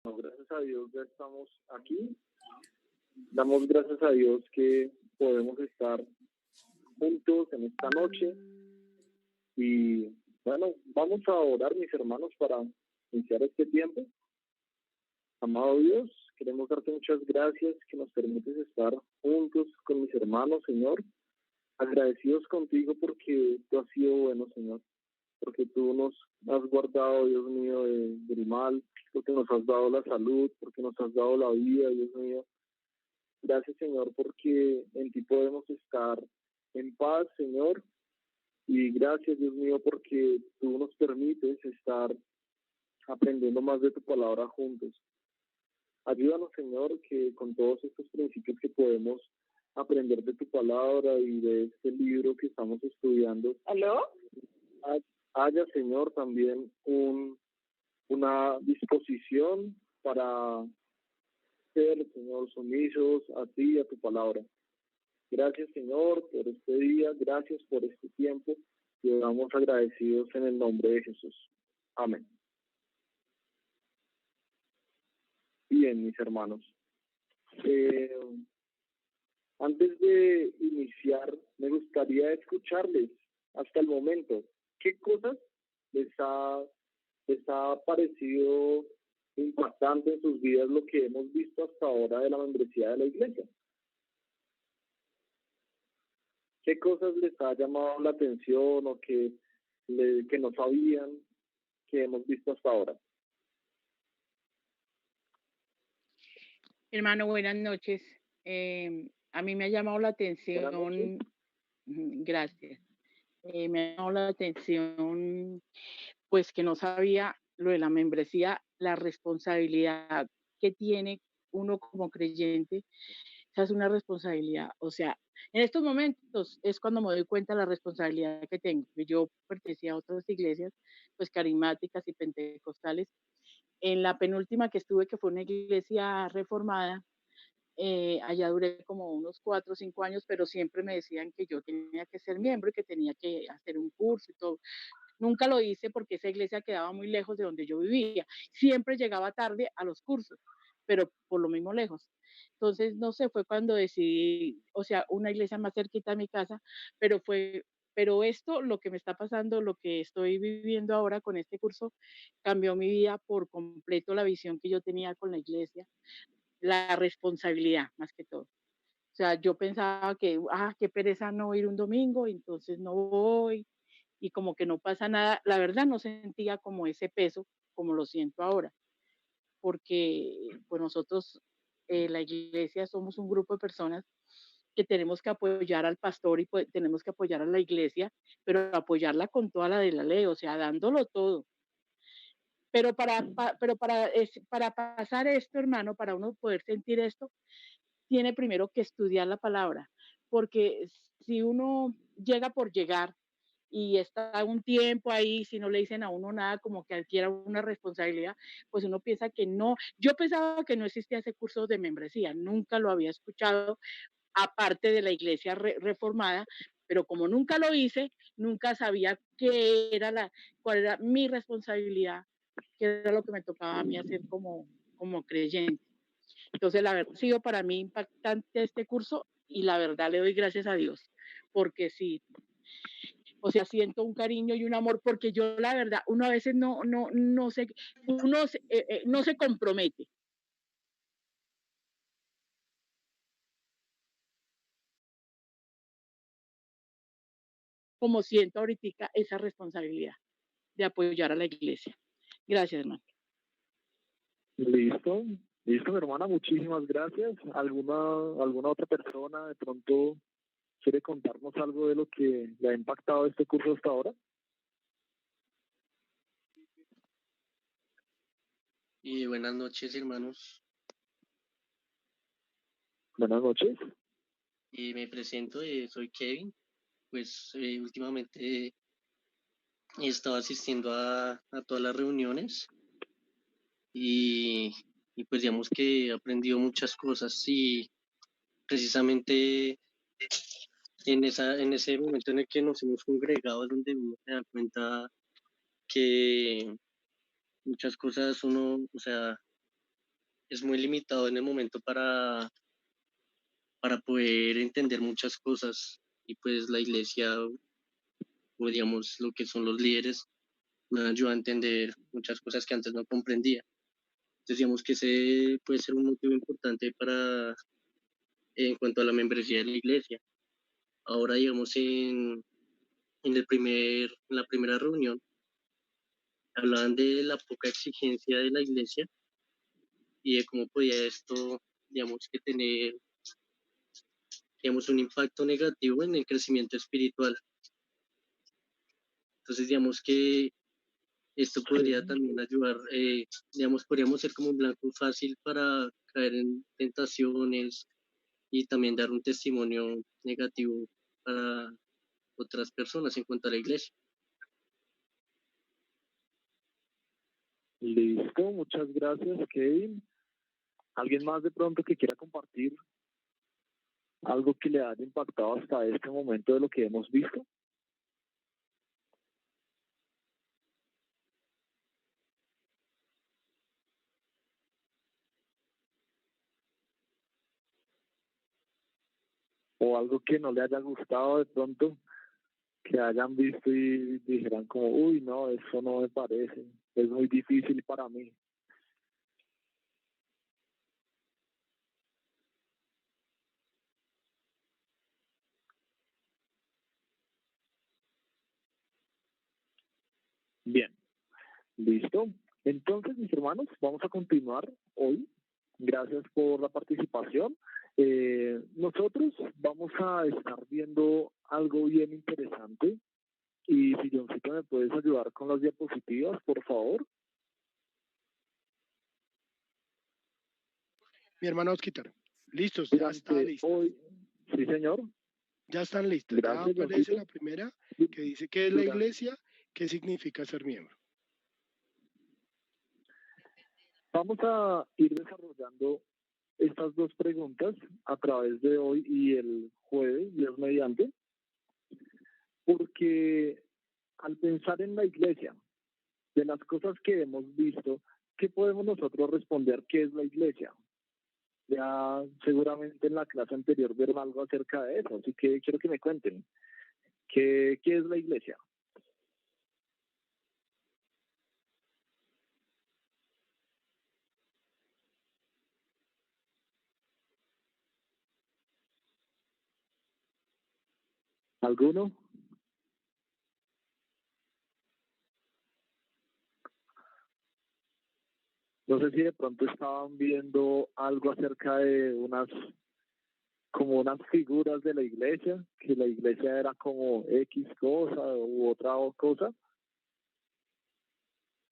No, gracias a Dios ya estamos aquí. Damos gracias a Dios que podemos estar juntos en esta noche. Y bueno, vamos a orar, mis hermanos, para iniciar este tiempo. Amado Dios, queremos darte muchas gracias que nos permites estar juntos con mis hermanos, Señor. Agradecidos contigo porque tú has sido bueno, Señor. Porque tú nos has guardado, Dios mío, del mal, porque nos has dado la salud, porque nos has dado la vida, Dios mío. Gracias, Señor, porque en ti podemos estar en paz, Señor. Y gracias, Dios mío, porque tú nos permites estar aprendiendo más de tu palabra juntos. Ayúdanos, Señor, que con todos estos principios que podemos aprender de tu palabra y de este libro que estamos estudiando. ¿Aló? Haya, Señor, también una disposición para ser, Señor, sumisos a ti y a tu palabra. Gracias, Señor, por este día, gracias por este tiempo y oramos agradecidos en el nombre de Jesús. Amén. Bien, mis hermanos. Antes de iniciar, me gustaría escucharles hasta el momento. ¿Qué cosas les ha parecido impactante en sus vidas lo que hemos visto hasta ahora de la membresía de la iglesia? ¿Qué cosas les ha llamado la atención o que no sabían que hemos visto hasta ahora? Hermano, buenas noches. A mí me ha llamado la atención, gracias, me ha llamado la atención, pues que no sabía lo de la membresía, la responsabilidad que tiene uno como creyente. Esa es una responsabilidad, o sea, en estos momentos es cuando me doy cuenta de la responsabilidad que tengo. Yo pertenecía a otras iglesias, pues carismáticas y pentecostales. En la penúltima que estuve, que fue una iglesia reformada, allá duré como unos 4 o 5 años, pero siempre me decían que yo tenía que ser miembro y que tenía que hacer un curso y todo. Nunca lo hice porque esa iglesia quedaba muy lejos de donde yo vivía. Siempre llegaba tarde a los cursos, pero por lo mismo lejos. Entonces, no sé, fue cuando decidí, o sea, una iglesia más cerquita a mi casa, pero esto, lo que me está pasando, lo que estoy viviendo ahora con este curso, cambió mi vida por completo, la visión que yo tenía con la iglesia, la responsabilidad más que todo. O sea, yo pensaba que, qué pereza no ir un domingo, entonces no voy, y como que no pasa nada. La verdad no sentía como ese peso como lo siento ahora, porque pues nosotros, la iglesia, somos un grupo de personas que tenemos que apoyar al pastor y pues, tenemos que apoyar a la iglesia, pero apoyarla con toda la de la ley, o sea, dándolo todo. Pero para pasar esto, hermano, para uno poder sentir esto, tiene primero que estudiar la palabra, porque si uno llega por llegar y está un tiempo ahí, si no le dicen a uno nada, como que adquiera una responsabilidad, pues uno piensa que no. Yo pensaba que no existía ese curso de membresía, nunca lo había escuchado, aparte de la iglesia reformada, pero como nunca lo hice, nunca sabía cuál era mi responsabilidad, qué era lo que me tocaba a mí hacer como creyente. Entonces, la verdad, ha sido para mí impactante este curso y la verdad le doy gracias a Dios, porque sí, o sea, siento un cariño y un amor, porque yo la verdad, uno a veces no se, no se compromete. Como siento ahorita esa responsabilidad de apoyar a la iglesia. Gracias, hermano. Listo, mi hermana, muchísimas gracias. ¿Alguna otra persona de pronto quiere contarnos algo de lo que le ha impactado este curso hasta ahora? Y buenas noches, hermanos. Buenas noches. Y me presento, soy Kevin. Pues últimamente he estado asistiendo a todas las reuniones y pues digamos que he aprendido muchas cosas y precisamente en ese momento en el que nos hemos congregado es donde uno se da cuenta que muchas cosas uno, o sea, es muy limitado en el momento para poder entender muchas cosas. Y pues la iglesia, o digamos lo que son los líderes, me ayuda a entender muchas cosas que antes no comprendía. Entonces digamos que ese puede ser un motivo importante en cuanto a la membresía de la iglesia. Ahora digamos en la primera reunión hablaban de la poca exigencia de la iglesia y de cómo podía esto, digamos, que tener, digamos, un impacto negativo en el crecimiento espiritual. Entonces, digamos que esto podría también ayudar, digamos, podríamos ser como un blanco fácil para caer en tentaciones y también dar un testimonio negativo para otras personas en cuanto a la iglesia. Listo, muchas gracias, Kevin. ¿Alguien más de pronto que quiera compartir algo que le haya impactado hasta este momento de lo que hemos visto? ¿O algo que no le haya gustado de pronto, que hayan visto y dijeran como, uy, no, eso no me parece, es muy difícil para mí? Bien, listo. Entonces, mis hermanos, vamos a continuar hoy. Gracias por la participación. Nosotros vamos a estar viendo algo bien interesante. Y si Johncito me puedes ayudar con las diapositivas, por favor. Mi hermano Osquitar. Listos, ya está listo. Hoy, sí, señor. Ya están listos. Gracias, ya aparece Johncito. la primera que dice qué es la iglesia, qué significa ser miembro. Vamos a ir desarrollando estas dos preguntas a través de hoy y el jueves, Dios mediante, porque al pensar en la iglesia, de las cosas que hemos visto, ¿qué podemos nosotros responder? ¿Qué es la iglesia? Ya seguramente en la clase anterior vieron algo acerca de eso, así que quiero que me cuenten. ¿Qué es la iglesia? ¿Alguno? No sé si de pronto estaban viendo algo acerca de como unas figuras de la iglesia, que la iglesia era como X cosa u otra cosa.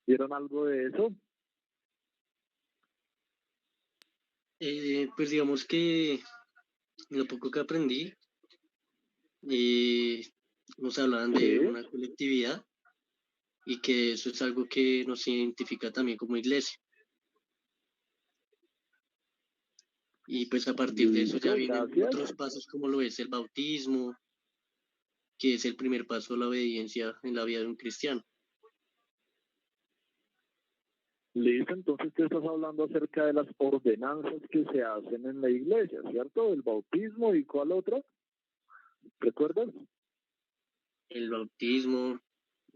¿Vieron algo de eso? Pues digamos que lo poco que aprendí, nos hablaban de una colectividad y que eso es algo que nos identifica también como iglesia. Y pues a partir de eso ya vienen otros pasos como lo es el bautismo, que es el primer paso de la obediencia en la vida de un cristiano. Listo, entonces tú estás hablando acerca de las ordenanzas que se hacen en la iglesia, ¿cierto? El bautismo y ¿cuál otra? ¿Recuerdas? El bautismo,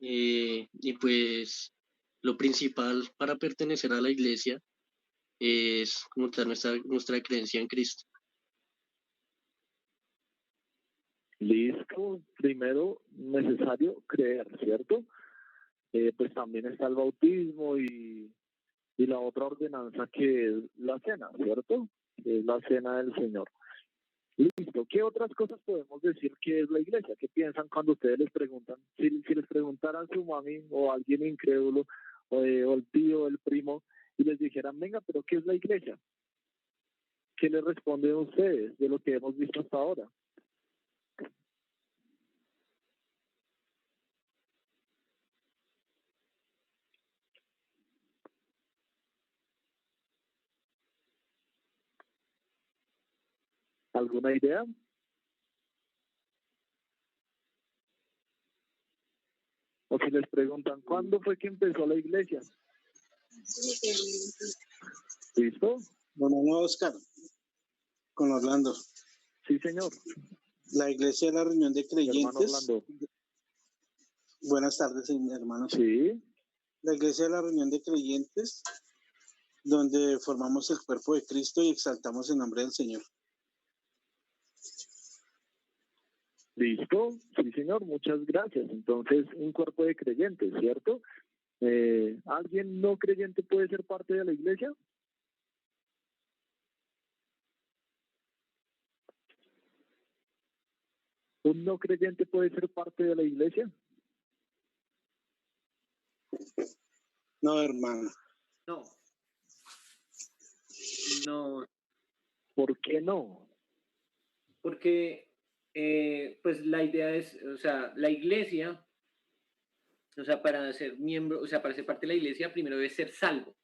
y pues lo principal para pertenecer a la iglesia es como tal nuestra creencia en Cristo. Listo, primero necesario creer, ¿cierto? Pues también está el bautismo y la otra ordenanza que es la cena, ¿cierto? Que es la cena del Señor. Listo, ¿qué otras cosas podemos decir que es la iglesia? ¿Qué piensan cuando ustedes les preguntan? Si les preguntaran a su mami o a alguien incrédulo o el tío, el primo, y les dijeran, venga, pero ¿qué es la iglesia? ¿Qué les responden ustedes de lo que hemos visto hasta ahora? ¿Alguna idea? O si les preguntan, ¿cuándo fue que empezó la iglesia? ¿Listo? Hermano Oscar, con Orlando. Sí, señor. La iglesia de la reunión de Hermano creyentes. Orlando. Buenas tardes, hermanos. Sí. La iglesia de la reunión de creyentes, donde formamos el cuerpo de Cristo y exaltamos el nombre del Señor. ¿Listo? Sí, señor. Muchas gracias. Entonces, un cuerpo de creyentes, ¿cierto? ¿Alguien no creyente puede ser parte de la iglesia? ¿Un no creyente puede ser parte de la iglesia? No, hermano. No. No, ¿Por qué no? porque pues la idea es, o sea, la iglesia, o sea, para ser miembro, o sea, para ser parte de la iglesia, primero debe ser salvo.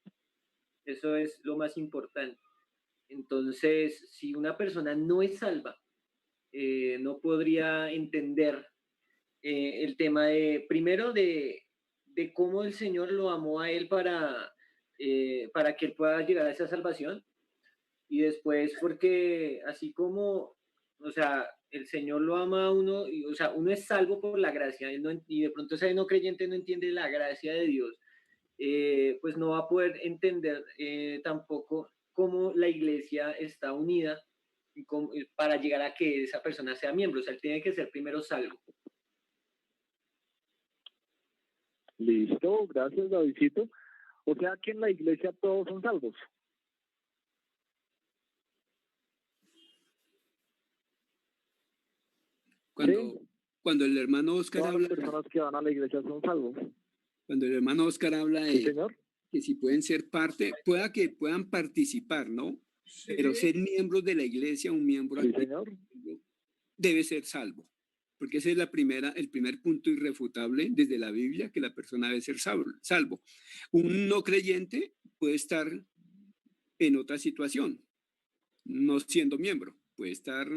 Eso es lo más importante. Entonces, si una persona no es salva, no podría entender el tema de, primero, de cómo el Señor lo amó a él para que él pueda llegar a esa salvación. Y después porque así como, o sea, el Señor lo ama a uno, y, o sea, uno es salvo por la gracia, y de pronto ese no creyente no entiende la gracia de Dios, pues no va a poder entender tampoco cómo la iglesia está unida para llegar a que esa persona sea miembro, o sea, él tiene que ser primero salvo. Listo, gracias, Davidcito. O sea que en la iglesia todos son salvos. Cuando el hermano Oscar Todas habla, las personas que van a la iglesia son salvos. cuando el hermano Oscar habla Sí, de señor. que si pueden ser parte, pueda que puedan participar, ¿no? Pero ser miembros de la iglesia, un miembro Sí, activo, señor. debe ser salvo, porque ese es el primer punto irrefutable desde la Biblia, que la persona debe ser salvo. Un no creyente puede estar en otra situación, no siendo miembro, puede estar,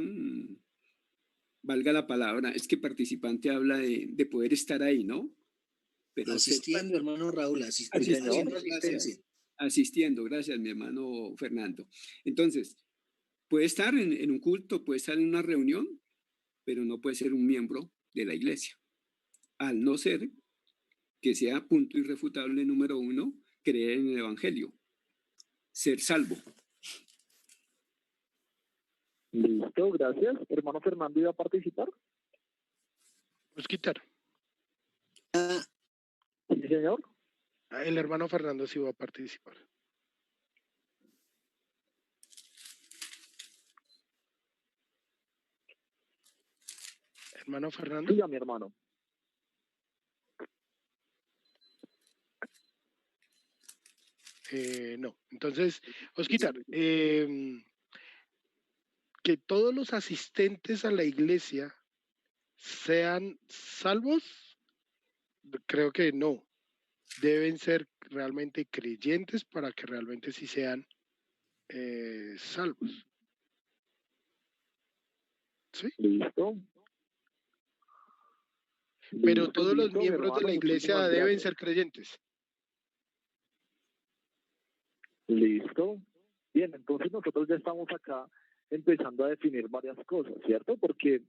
valga la palabra, es que participante habla de poder estar ahí, ¿no? Pero asistiendo, hermano Raúl, asistiendo, gracias, mi hermano Fernando. Entonces, puede estar en un culto, puede estar en una reunión, pero no puede ser un miembro de la iglesia. Al no ser que sea punto irrefutable número 1, creer en el Evangelio, ser salvo. Listo, gracias. Hermano Fernando, ¿iba a participar? Pues quitar. Sí, señor. El hermano Fernando sí va a participar. Hermano Fernando. Sí, a mi hermano. No. Entonces, Osquitar, que todos los asistentes a la iglesia sean salvos, creo que no. Deben ser realmente creyentes para que realmente sí sean salvos. ¿Sí? Listo. Pero Listo, todos los listo, miembros de hermano, la iglesia muchísimas deben gracias. ser creyentes. Listo. Bien, entonces nosotros ya estamos acá empezando a definir varias cosas, ¿cierto? Porque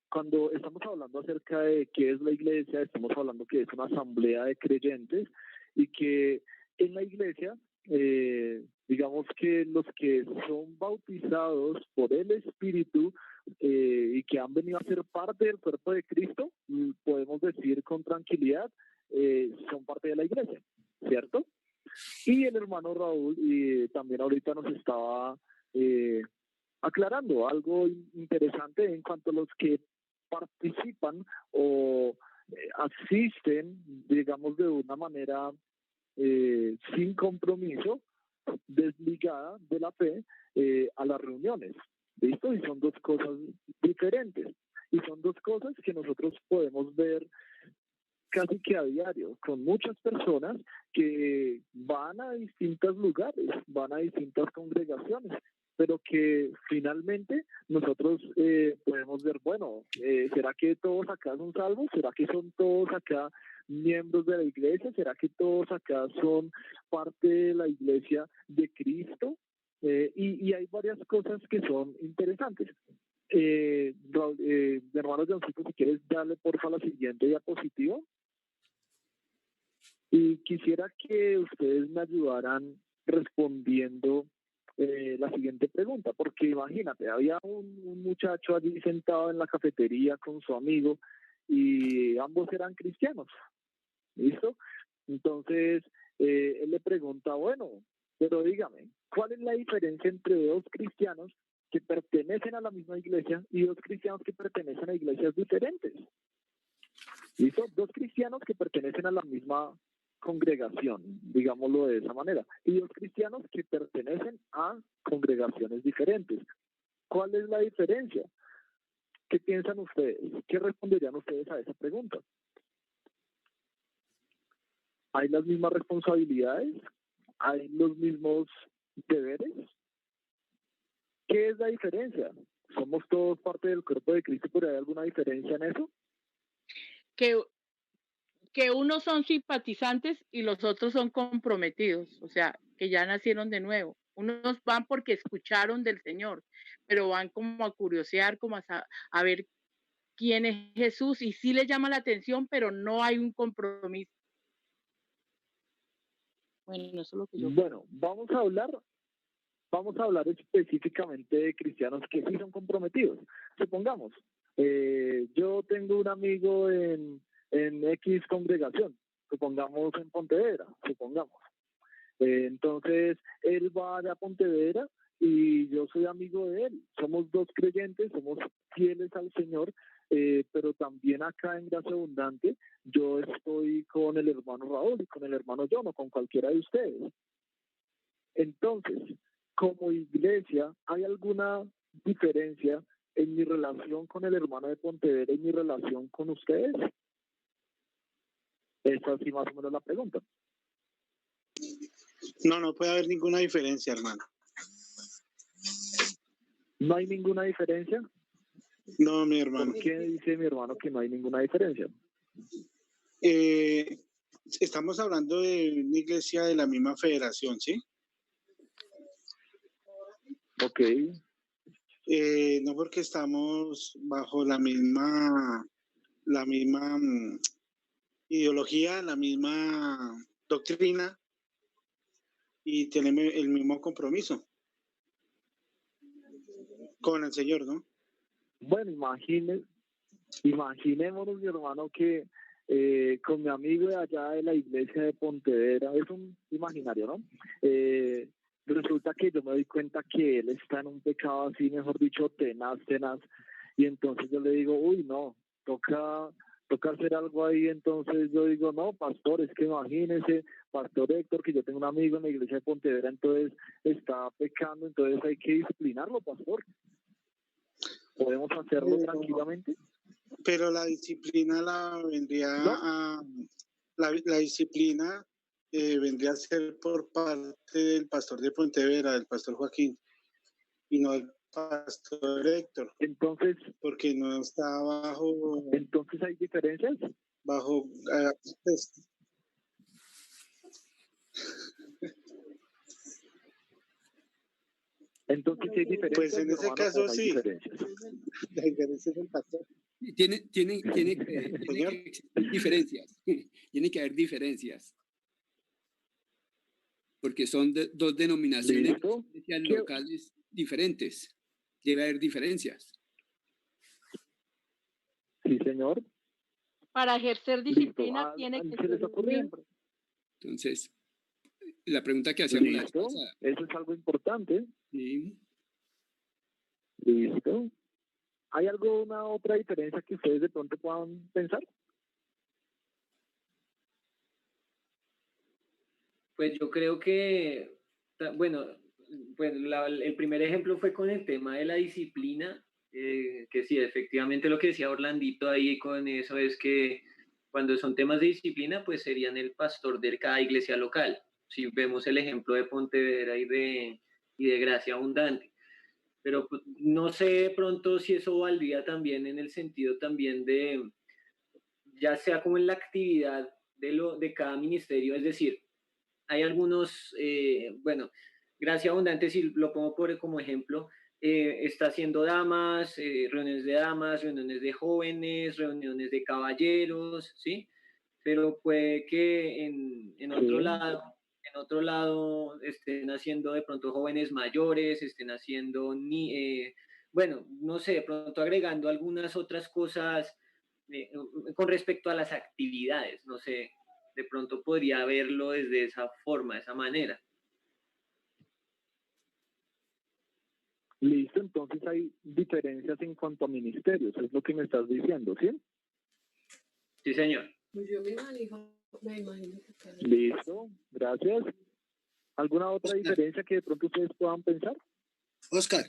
cuando estamos hablando acerca de qué es la iglesia, estamos hablando que es una asamblea de creyentes y que en la iglesia, digamos que los que son bautizados por el Espíritu y que han venido a ser parte del cuerpo de Cristo, podemos decir con tranquilidad, son parte de la iglesia, ¿cierto? Y el hermano Raúl también ahorita nos estaba aclarando algo interesante en cuanto a los que participan o asisten, digamos, de una manera sin compromiso, desligada de la fe a las reuniones. ¿Listo? Y son dos cosas diferentes. Y son dos cosas que nosotros podemos ver casi que a diario, con muchas personas que van a distintos lugares, van a distintas congregaciones, pero que finalmente nosotros podemos ver, bueno, ¿será que todos acá son salvos? ¿Será que son todos acá miembros de la iglesia? ¿Será que todos acá son parte de la iglesia de Cristo? Y hay varias cosas que son interesantes. Hermano Johncito, si quieres darle porfa la siguiente diapositiva. Y quisiera que ustedes me ayudaran respondiendo la siguiente pregunta, porque imagínate, había un muchacho allí sentado en la cafetería con su amigo y ambos eran cristianos, ¿listo? Entonces, él le pregunta, bueno, pero dígame, ¿cuál es la diferencia entre dos cristianos que pertenecen a la misma iglesia y dos cristianos que pertenecen a iglesias diferentes? ¿Listo? Dos cristianos que pertenecen a la misma congregación, digámoslo de esa manera, y dos cristianos que pertenecen a congregaciones diferentes. ¿Cuál es la diferencia? ¿Qué piensan ustedes? ¿Qué responderían ustedes a esa pregunta? ¿Hay las mismas responsabilidades? ¿Hay los mismos deberes? ¿Qué es la diferencia? ¿Somos todos parte del cuerpo de Cristo, pero hay alguna diferencia en eso? Que unos son simpatizantes y los otros son comprometidos, o sea, que ya nacieron de nuevo. Unos van porque escucharon del Señor, pero van como a curiosear, como a ver quién es Jesús, y sí les llama la atención, pero no hay un compromiso. Bueno, eso es lo que yo Bueno, vamos a hablar específicamente de cristianos que sí son comprometidos. Supongamos, yo tengo un amigo en X congregación, supongamos en Pontevedra, supongamos. Entonces, él va a Pontevedra y yo soy amigo de él. Somos dos creyentes, somos fieles al Señor, pero también acá en Gracia Abundante yo estoy con el hermano Raúl y con el hermano John o con cualquiera de ustedes. Entonces, como iglesia, ¿hay alguna diferencia en mi relación con el hermano de Pontevedra y mi relación con ustedes? Esa sí más o menos la pregunta. No puede haber ninguna diferencia, hermano. ¿No hay ninguna diferencia? No, mi hermano. ¿Por qué dice mi hermano que no hay ninguna diferencia? Estamos hablando de una iglesia de la misma federación, ¿sí? Ok. No porque estamos bajo la misma ideología, la misma doctrina y tenemos el mismo compromiso con el Señor, ¿no? Bueno, imaginémonos, mi hermano, que con mi amigo de allá de la iglesia de Pontevedra, es un imaginario, ¿no? Resulta que yo me doy cuenta que él está en un pecado así, mejor dicho, tenaz, y entonces yo le digo, uy, no, toca hacer algo ahí. Entonces yo digo, no, pastor, es que imagínese, pastor Héctor, que yo tengo un amigo en la iglesia de Pontevedra, entonces está pecando, entonces hay que disciplinarlo, pastor. ¿Podemos hacerlo tranquilamente? Pero la disciplina la disciplina vendría a ser por parte del pastor de Pontevedra, del pastor Joaquín, y no el pastor Héctor. Entonces, porque no está bajo. Entonces hay diferencias. Bajo. Entonces hay diferencias. Pues en ese caso sí. La diferencia es el pastor. Tiene que existir diferencias. Tiene que haber diferencias. Porque son dos denominaciones locales diferentes. Debe haber diferencias. Sí, señor. Para ejercer disciplina tiene que ser miembro. Entonces, la pregunta que hacíamos la vez pasada. Eso es algo importante. Sí. Listo. ¿Hay alguna otra diferencia que ustedes de pronto puedan pensar? Pues yo creo que, bueno, pues el primer ejemplo fue con el tema de la disciplina, que sí, efectivamente lo que decía Orlandito ahí con eso es que cuando son temas de disciplina, pues serían el pastor de cada iglesia local. Si vemos el ejemplo de Pontevedra y de Gracia Abundante. Pero no sé de pronto si eso valdría también en el sentido también de ya sea como en la actividad de cada ministerio, es decir, hay algunos, bueno, Gracia Abundante, si lo pongo como ejemplo, está haciendo damas, reuniones de damas, reuniones de jóvenes, reuniones de caballeros, ¿sí? Pero puede que en otro lado estén haciendo de pronto jóvenes mayores, estén haciendo bueno, no sé, de pronto agregando algunas otras cosas con respecto a las actividades, no sé, de pronto podría verlo desde esa forma, de esa manera. Listo, entonces hay diferencias en cuanto a ministerios, es lo que me estás diciendo, ¿sí? Sí, señor. Yo me imagino que está bien. Listo, gracias. ¿Alguna otra diferencia que de pronto ustedes puedan pensar? Oscar,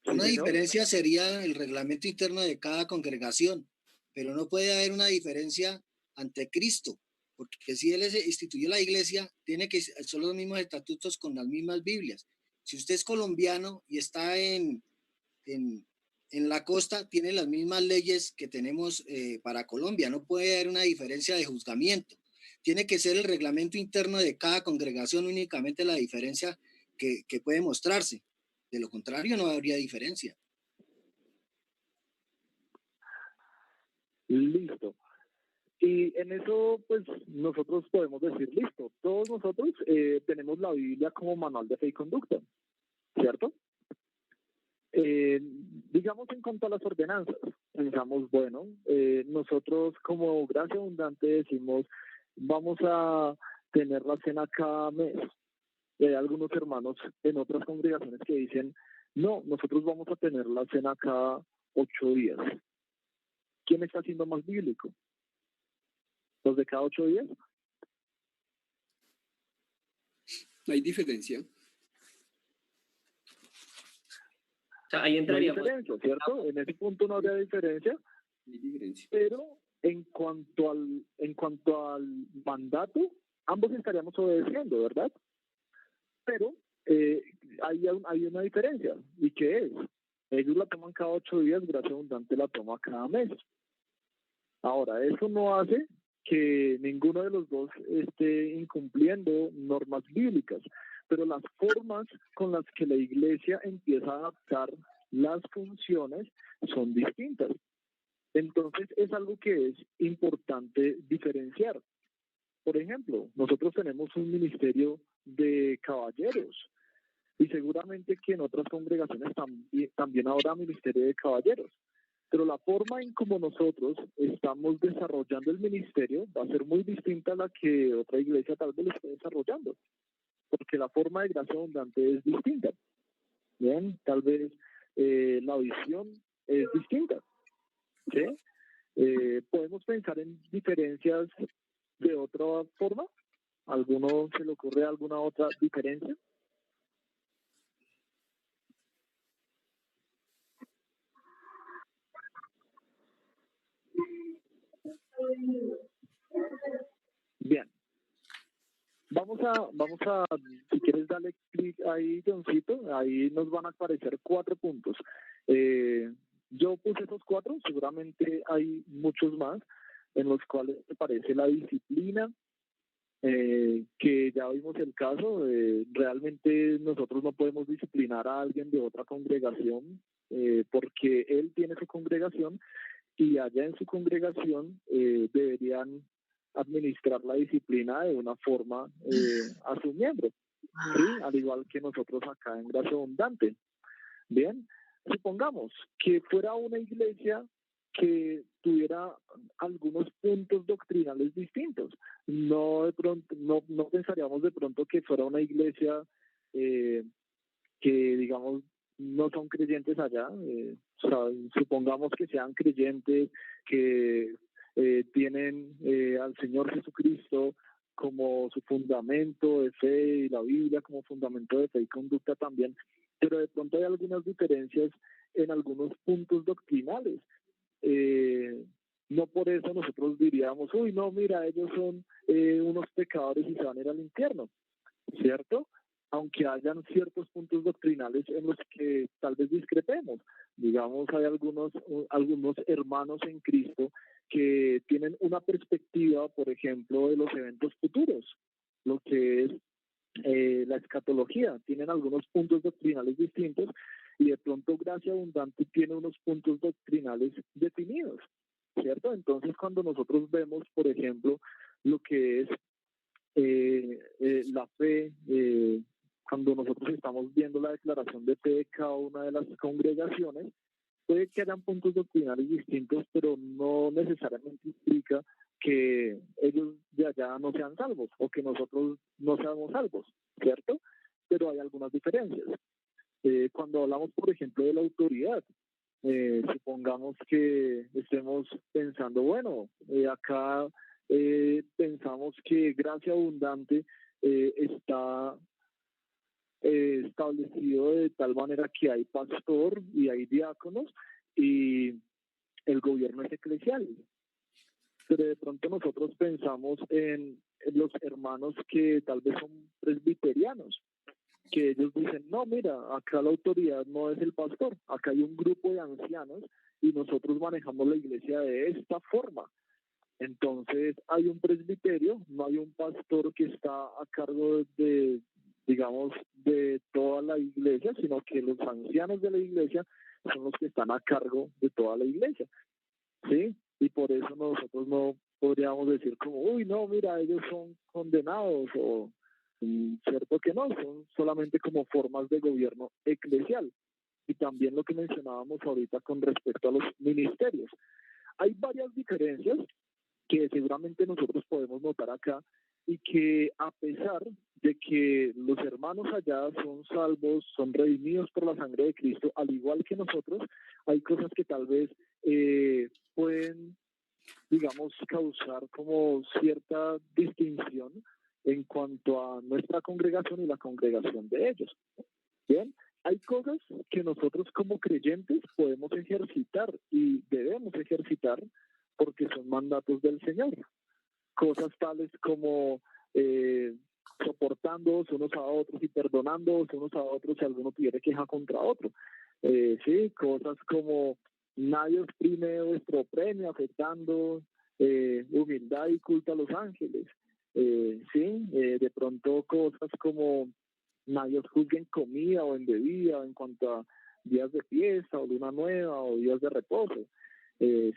una diferencia sería el reglamento interno de cada congregación, pero no puede haber una diferencia ante Cristo, porque si Él instituyó la iglesia, son los mismos estatutos con las mismas Biblias. Si usted es colombiano y está en la costa, tiene las mismas leyes que tenemos para Colombia, no puede haber una diferencia de juzgamiento. Tiene que ser el reglamento interno de cada congregación únicamente la diferencia que puede mostrarse. De lo contrario, no habría diferencia. Listo. Y en eso, pues, nosotros podemos decir, listo, todos nosotros tenemos la Biblia como manual de fe y conducta, ¿cierto? Digamos en cuanto a las ordenanzas, pensamos, bueno, nosotros como Gracia Abundante decimos, vamos a tener la cena cada mes. Hay algunos hermanos en otras congregaciones que dicen, no, nosotros vamos a tener la cena cada 8 días. ¿Quién está siendo más bíblico? ¿Los de cada 8 días? ¿Hay diferencia? O sea, ahí entraríamos. No hay diferencia, ¿cierto? En ese punto no habría diferencia. Hay diferencia. Pero en cuanto al mandato, ambos estaríamos obedeciendo, ¿verdad? Pero hay una diferencia. ¿Y qué es? Ellos la toman cada 8 días, Gracia Abundante la toma cada mes. Ahora, eso no hace que ninguno de los dos esté incumpliendo normas bíblicas, pero las formas con las que la iglesia empieza a adaptar las funciones son distintas. Entonces, es algo que es importante diferenciar. Por ejemplo, nosotros tenemos un ministerio de caballeros y seguramente que en otras congregaciones también habrá ministerio de caballeros. Pero la forma en como nosotros estamos desarrollando el ministerio va a ser muy distinta a la que otra iglesia tal vez lo esté desarrollando, porque la forma de Gracia Abundante es distinta. Bien, tal vez la visión es distinta. ¿Sí? Podemos pensar en diferencias de otra forma. ¿Alguno se le ocurre alguna otra diferencia? Bien. Vamos a, si quieres darle clic ahí, Johncito, ahí nos van a aparecer 4 puntos. Yo puse esos 4, seguramente hay muchos más, en los cuales aparece la disciplina, que ya vimos el caso. Realmente nosotros no podemos disciplinar a alguien de otra congregación, porque él tiene su congregación y allá en su congregación deberían administrar la disciplina de una forma a sus miembros, ¿sí? Al igual que nosotros acá en Gracia Abundante. Bien, supongamos que fuera una iglesia que tuviera algunos puntos doctrinales distintos. No pensaríamos de pronto que fuera una iglesia que, digamos, no son creyentes allá. O sea, supongamos que sean creyentes, que tienen al Señor Jesucristo como su fundamento de fe y la Biblia como fundamento de fe y conducta también, pero de pronto hay algunas diferencias en algunos puntos doctrinales. No por eso nosotros diríamos, uy, no, mira, ellos son unos pecadores y se van a ir al infierno, ¿cierto? aunque hayan ciertos puntos doctrinales en los que tal vez discrepemos. Digamos, hay algunos hermanos en Cristo que tienen una perspectiva, por ejemplo, de los eventos futuros, lo que es la escatología, tienen algunos puntos doctrinales distintos y de pronto Gracia Abundante tiene unos puntos doctrinales definidos, ¿cierto? Entonces, cuando nosotros vemos, por ejemplo, lo que es la fe, cuando nosotros estamos viendo la declaración de fe de cada una de las congregaciones, puede que hayan puntos doctrinales distintos, pero no necesariamente implica que ellos de allá no sean salvos o que nosotros no seamos salvos, ¿cierto? Pero hay algunas diferencias. Cuando hablamos, por ejemplo, de la autoridad, supongamos que estemos pensando, bueno, acá pensamos que Gracia Abundante está establecido de tal manera que hay pastor y hay diáconos y el gobierno es eclesial. Pero de pronto nosotros pensamos en los hermanos que tal vez son presbiterianos, que ellos dicen, no, mira, acá la autoridad no es el pastor, acá hay un grupo de ancianos y nosotros manejamos la iglesia de esta forma. Entonces hay un presbiterio, no hay un pastor que está a cargo de, digamos, de toda la iglesia, sino que los ancianos de la iglesia son los que están a cargo de toda la iglesia, ¿sí? Y por eso nosotros no podríamos decir como, uy, no, mira, ellos son condenados o cierto que no, son solamente como formas de gobierno eclesial. Y también lo que mencionábamos ahorita con respecto a los ministerios. Hay varias diferencias que seguramente nosotros podemos notar acá y que a pesar de que los hermanos allá son salvos, son redimidos por la sangre de Cristo, al igual que nosotros, hay cosas que tal vez pueden, digamos, causar como cierta distinción en cuanto a nuestra congregación y la congregación de ellos. Bien, hay cosas que nosotros como creyentes podemos ejercitar y debemos ejercitar porque son mandatos del Señor. Cosas tales como soportándoos unos a otros y perdonándoos unos a otros si alguno tuviera queja contra otro. Sí, cosas como nadie exprime vuestro premio afectando humildad y culto a los ángeles. De pronto cosas como nadie os juzgue en comida o en bebida en cuanto a días de fiesta o luna nueva o días de reposo.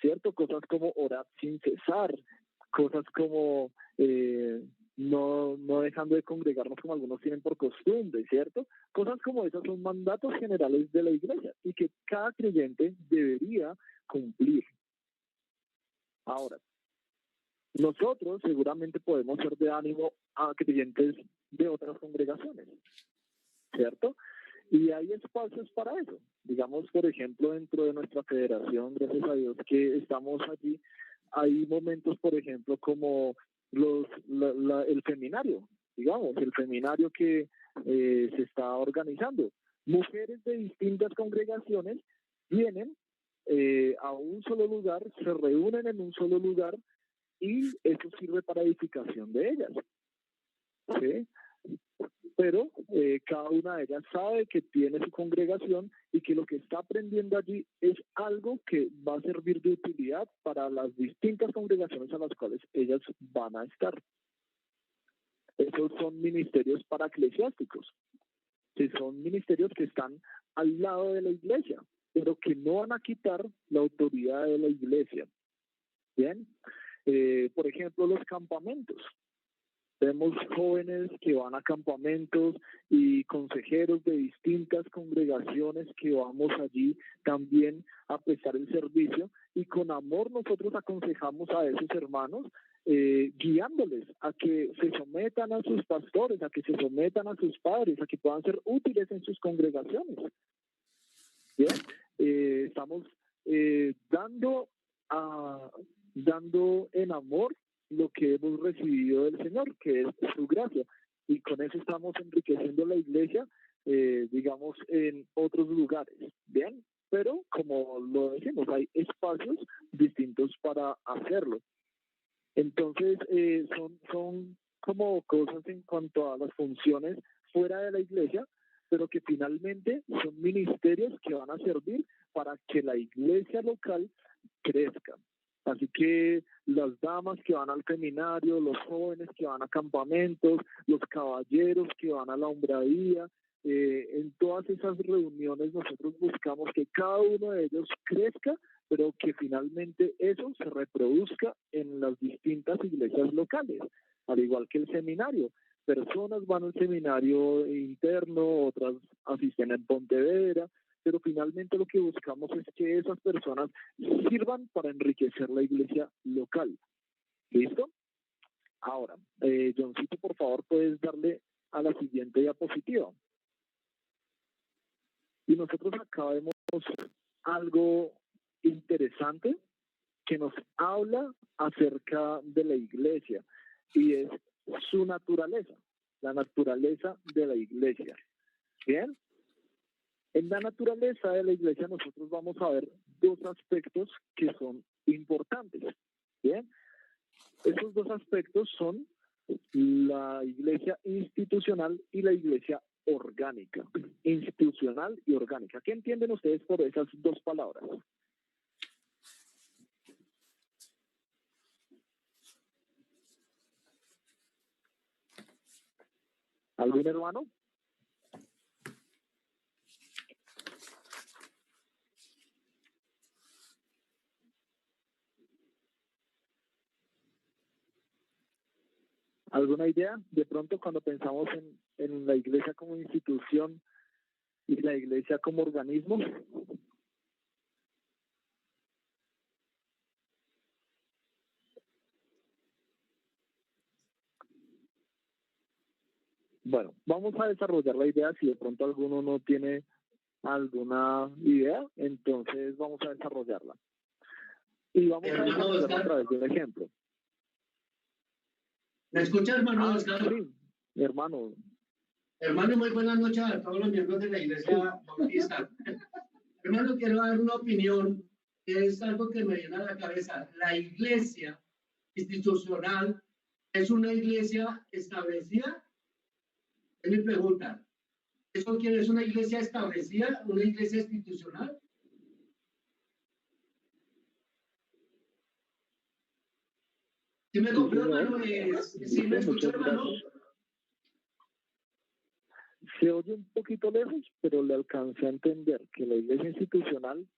¿Cierto? Cosas como orar sin cesar, cosas como no dejando de congregarnos como algunos tienen por costumbre, ¿cierto? Cosas como esas son mandatos generales de la iglesia y que cada creyente debería cumplir. Ahora, nosotros seguramente podemos ser de ánimo a creyentes de otras congregaciones, ¿cierto? Y hay espacios para eso. Digamos, por ejemplo, dentro de nuestra federación, gracias a Dios que estamos allí, hay momentos, por ejemplo, como el seminario, digamos, el seminario que se está organizando. Mujeres de distintas congregaciones vienen a un solo lugar, se reúnen en un solo lugar y eso sirve para edificación de ellas. ¿Sí? Pero cada una de ellas sabe que tiene su congregación y que lo que está aprendiendo allí es algo que va a servir de utilidad para las distintas congregaciones a las cuales ellas van a estar. Esos son ministerios paraeclesiásticos, que son ministerios que están al lado de la iglesia, pero que no van a quitar la autoridad de la iglesia. Bien, por ejemplo, los campamentos. Vemos jóvenes que van a campamentos y consejeros de distintas congregaciones que vamos allí también a prestar el servicio y con amor nosotros aconsejamos a esos hermanos guiándoles a que se sometan a sus pastores, a que se sometan a sus padres, a que puedan ser útiles en sus congregaciones. Bien, estamos dando en amor lo que hemos recibido del Señor, que es su gracia, y con eso estamos enriqueciendo la iglesia, digamos, en otros lugares, ¿bien? Pero, como lo decimos, hay espacios distintos para hacerlo. Entonces, son como cosas en cuanto a las funciones fuera de la iglesia, pero que finalmente son ministerios que van a servir para que la iglesia local crezca. Así que las damas que van al seminario, los jóvenes que van a campamentos, los caballeros que van a la hombradía, en todas esas reuniones nosotros buscamos que cada uno de ellos crezca, pero que finalmente eso se reproduzca en las distintas iglesias locales, al igual que el seminario. Personas van al seminario interno, otras asisten en Pontevedra, pero finalmente lo que buscamos es que esas personas sirvan para enriquecer la iglesia local. ¿Listo? Ahora, Johncito, por favor, puedes darle a la siguiente diapositiva. Y nosotros acá vemos algo interesante que nos habla acerca de la iglesia y es su naturaleza, la naturaleza de la iglesia. ¿Bien? En la naturaleza de la iglesia nosotros vamos a ver dos aspectos que son importantes. ¿Bien? Esos dos aspectos son la iglesia institucional y la iglesia orgánica. Institucional y orgánica. ¿Qué entienden ustedes por esas dos palabras? ¿Algún hermano? ¿Alguna idea? De pronto cuando pensamos en la iglesia como institución y la iglesia como organismo. Bueno, vamos a desarrollar la idea. Si de pronto alguno no tiene alguna idea, entonces vamos a desarrollarla. Y vamos a desarrollarla a través de un ejemplo. ¿Me escucha, hermano Oscar? Sí, hermano. Hermano, muy buenas noches a todos los miembros de la Iglesia Bautista. Hermano, quiero dar una opinión que es algo que me viene a la cabeza. La iglesia institucional es una iglesia establecida. Es mi pregunta. ¿Eso quiere es una iglesia establecida, una iglesia institucional? ¿Sí me copió, hermano? ¿Sí me escuchó, hermano? Se oye un poquito lejos, pero le alcancé a entender que la iglesia institucional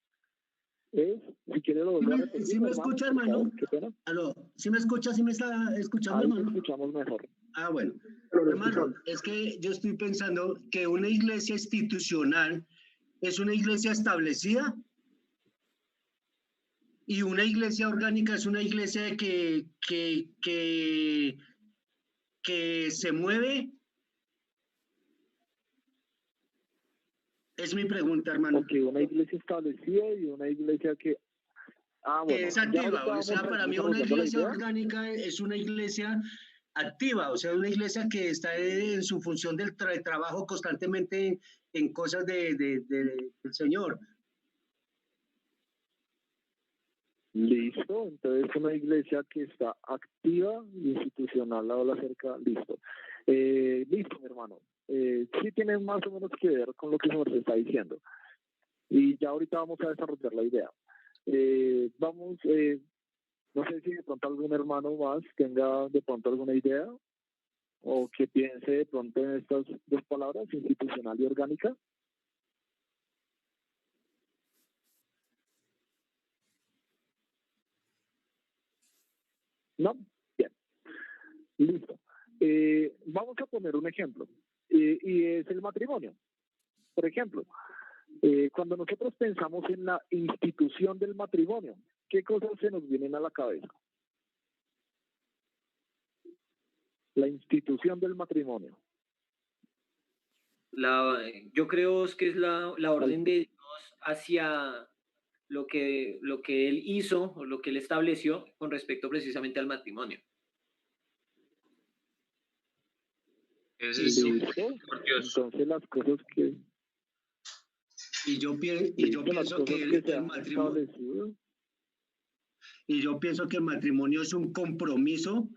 es, si quiere lo vuelvo a repetir. ¿Sí me escucha, hermano? Qué pena. ¿Aló? ¿Sí me escucha? ¿Sí me está escuchando, Ahí hermano? escuchamos mejor. Ah, bueno. Hermano, es que yo estoy pensando que una iglesia institucional es una iglesia establecida y una iglesia orgánica es una iglesia que se mueve. Es mi pregunta, hermano. Ok, una iglesia establecida y una iglesia que... Ah, bueno. Es activa, o sea, para mí una iglesia orgánica es una iglesia activa, o sea, una iglesia que está en su función del trabajo constantemente en cosas del Señor. Listo, entonces una iglesia que está activa, institucional, habla acerca, listo. Listo, mi hermano. Sí tiene más o menos que ver con lo que nos está diciendo. Y ya ahorita vamos a desarrollar la idea. No sé si de pronto algún hermano más tenga de pronto alguna idea o que piense de pronto en estas dos palabras, institucional y orgánica. ¿No? Bien. Listo. Vamos a poner un ejemplo. Y es el matrimonio. Por ejemplo, cuando nosotros pensamos en la institución del matrimonio, ¿qué cosas se nos vienen a la cabeza? La institución del matrimonio. Yo creo que es la orden de Dios hacia lo que Él hizo o lo que Él estableció con respecto precisamente al matrimonio. Entonces las cosas que... Y yo pienso que el matrimonio... Y yo pienso que el matrimonio es un compromiso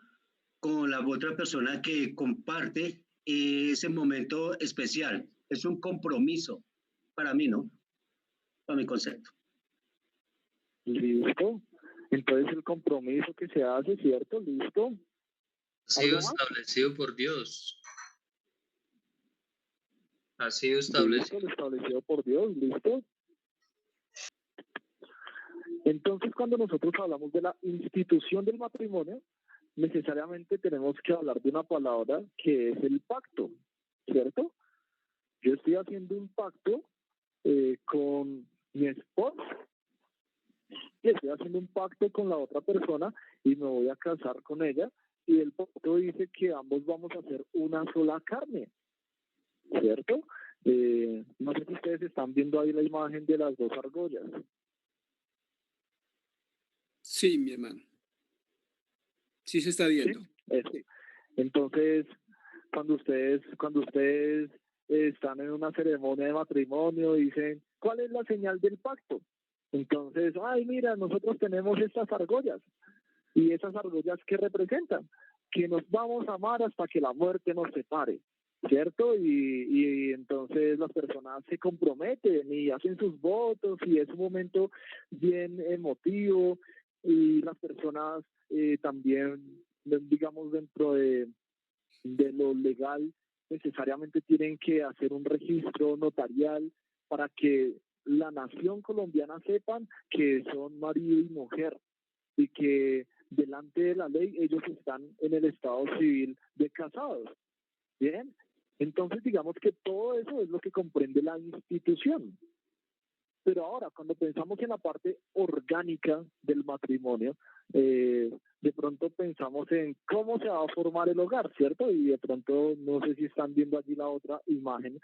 con la otra persona que comparte ese momento especial. Es un compromiso para mí, ¿no? Para mi concepto. Listo. Entonces el compromiso que se hace, ¿cierto? Listo. Ha sido establecido por Dios. Ha sido establecido. Listo, establecido por Dios, listo. Entonces, cuando nosotros hablamos de la institución del matrimonio, necesariamente tenemos que hablar de una palabra que es el pacto, ¿cierto? Yo estoy haciendo un pacto con mi esposa, y estoy haciendo un pacto con la otra persona y me voy a casar con ella, y el pacto dice que ambos vamos a ser una sola carne, ¿cierto? No sé si ustedes están viendo ahí la imagen de las dos argollas. Sí, mi hermano. Sí se está viendo. ¿Sí? Eso. Entonces, cuando ustedes están en una ceremonia de matrimonio, dicen, ¿cuál es la señal del pacto? Entonces, ay, mira, nosotros tenemos estas argollas. ¿Y esas argollas qué representan? Que nos vamos a amar hasta que la muerte nos separe, ¿cierto? Y entonces las personas se comprometen y hacen sus votos y es un momento bien emotivo y las personas también, digamos, dentro de lo legal, necesariamente tienen que hacer un registro notarial para que la nación colombiana sepan que son marido y mujer y que delante de la ley ellos están en el estado civil de casados. Bien, entonces digamos que todo eso es lo que comprende la institución. Pero ahora, cuando pensamos en la parte orgánica del matrimonio, de pronto pensamos en cómo se va a formar el hogar, ¿cierto? Y de pronto, no sé si están viendo allí la otra imagen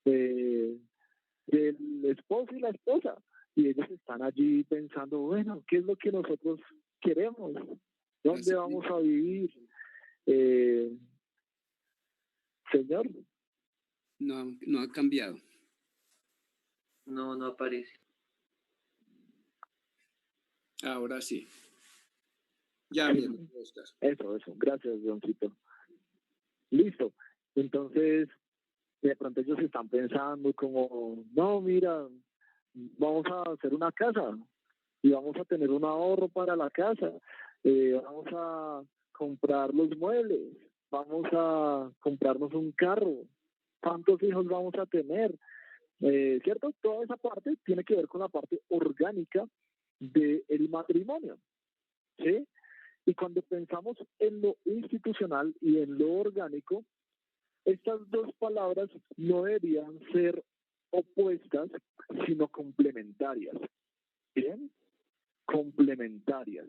del esposo y la esposa. Y ellos están allí pensando, bueno, ¿qué es lo que nosotros queremos? ¿Dónde vamos a vivir? Señor. No ha cambiado. No aparece. Ahora sí. Ya, bien. Eso. Gracias, Doncito. Listo. Entonces, de pronto ellos están pensando como, no, mira, vamos a hacer una casa y vamos a tener un ahorro para la casa. Vamos a comprar los muebles. Vamos a comprarnos un carro. ¿Cuántos hijos vamos a tener? ¿Cierto? Toda esa parte tiene que ver con la parte orgánica del matrimonio, ¿sí? Y cuando pensamos en lo institucional y en lo orgánico, estas dos palabras no deberían ser opuestas, sino complementarias. ¿Bien? Complementarias.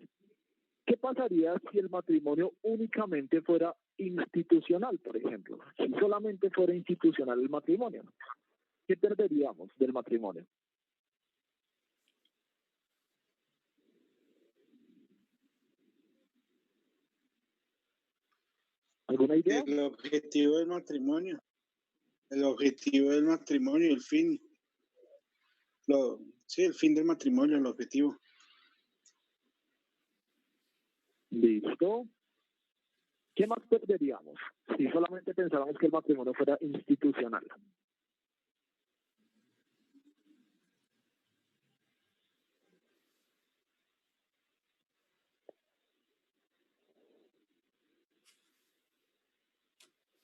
¿Qué pasaría si el matrimonio únicamente fuera institucional, por ejemplo? Si solamente fuera institucional el matrimonio, ¿qué perderíamos del matrimonio? ¿Alguna idea? El objetivo del matrimonio. El fin. Sí, el fin del matrimonio, el objetivo. Listo. ¿Qué más perderíamos si solamente pensáramos que el matrimonio fuera institucional?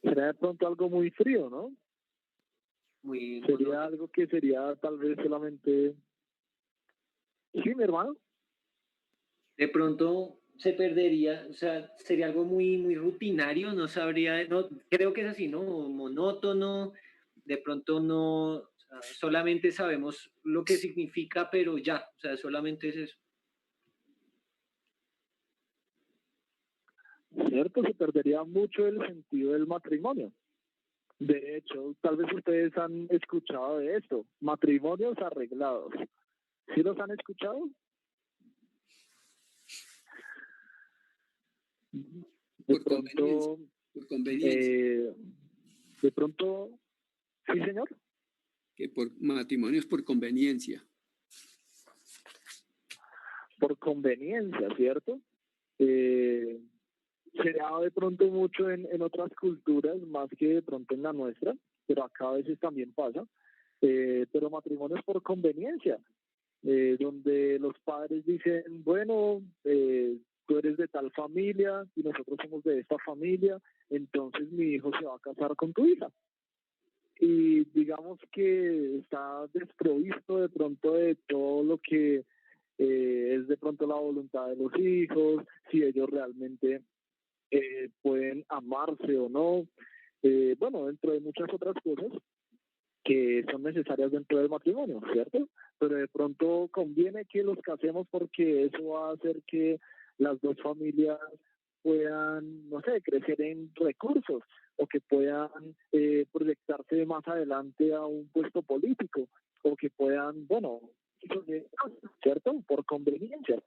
Sería de pronto algo muy frío, ¿no? Sería algo que sería tal vez solamente... Sí, mi hermano. De pronto se perdería, o sea, sería algo muy rutinario, no sabría, no, creo que es así, ¿no? Monótono, de pronto no, o sea, solamente sabemos lo que significa, pero ya, o sea, solamente es eso. Cierto, se perdería mucho el sentido del matrimonio. De hecho, tal vez ustedes han escuchado de esto, matrimonios arreglados. ¿Sí los han escuchado? Por conveniencia. De pronto, sí, señor. Que por matrimonios por conveniencia. Por conveniencia, ¿cierto? se da de pronto mucho en otras culturas, más que de pronto en la nuestra, pero acá a veces también pasa, pero matrimonios por conveniencia, donde los padres dicen, bueno, tú eres de tal familia y nosotros somos de esta familia, entonces mi hijo se va a casar con tu hija. Y digamos que está desprovisto de pronto de todo lo que es de pronto la voluntad de los hijos, si ellos realmente pueden amarse o no, bueno, dentro de muchas otras cosas que son necesarias dentro del matrimonio, ¿cierto? Pero de pronto conviene que los casemos porque eso va a hacer que las dos familias puedan, no sé, crecer en recursos o que puedan proyectarse más adelante a un puesto político o que puedan, bueno, ¿cierto? Por conveniencia,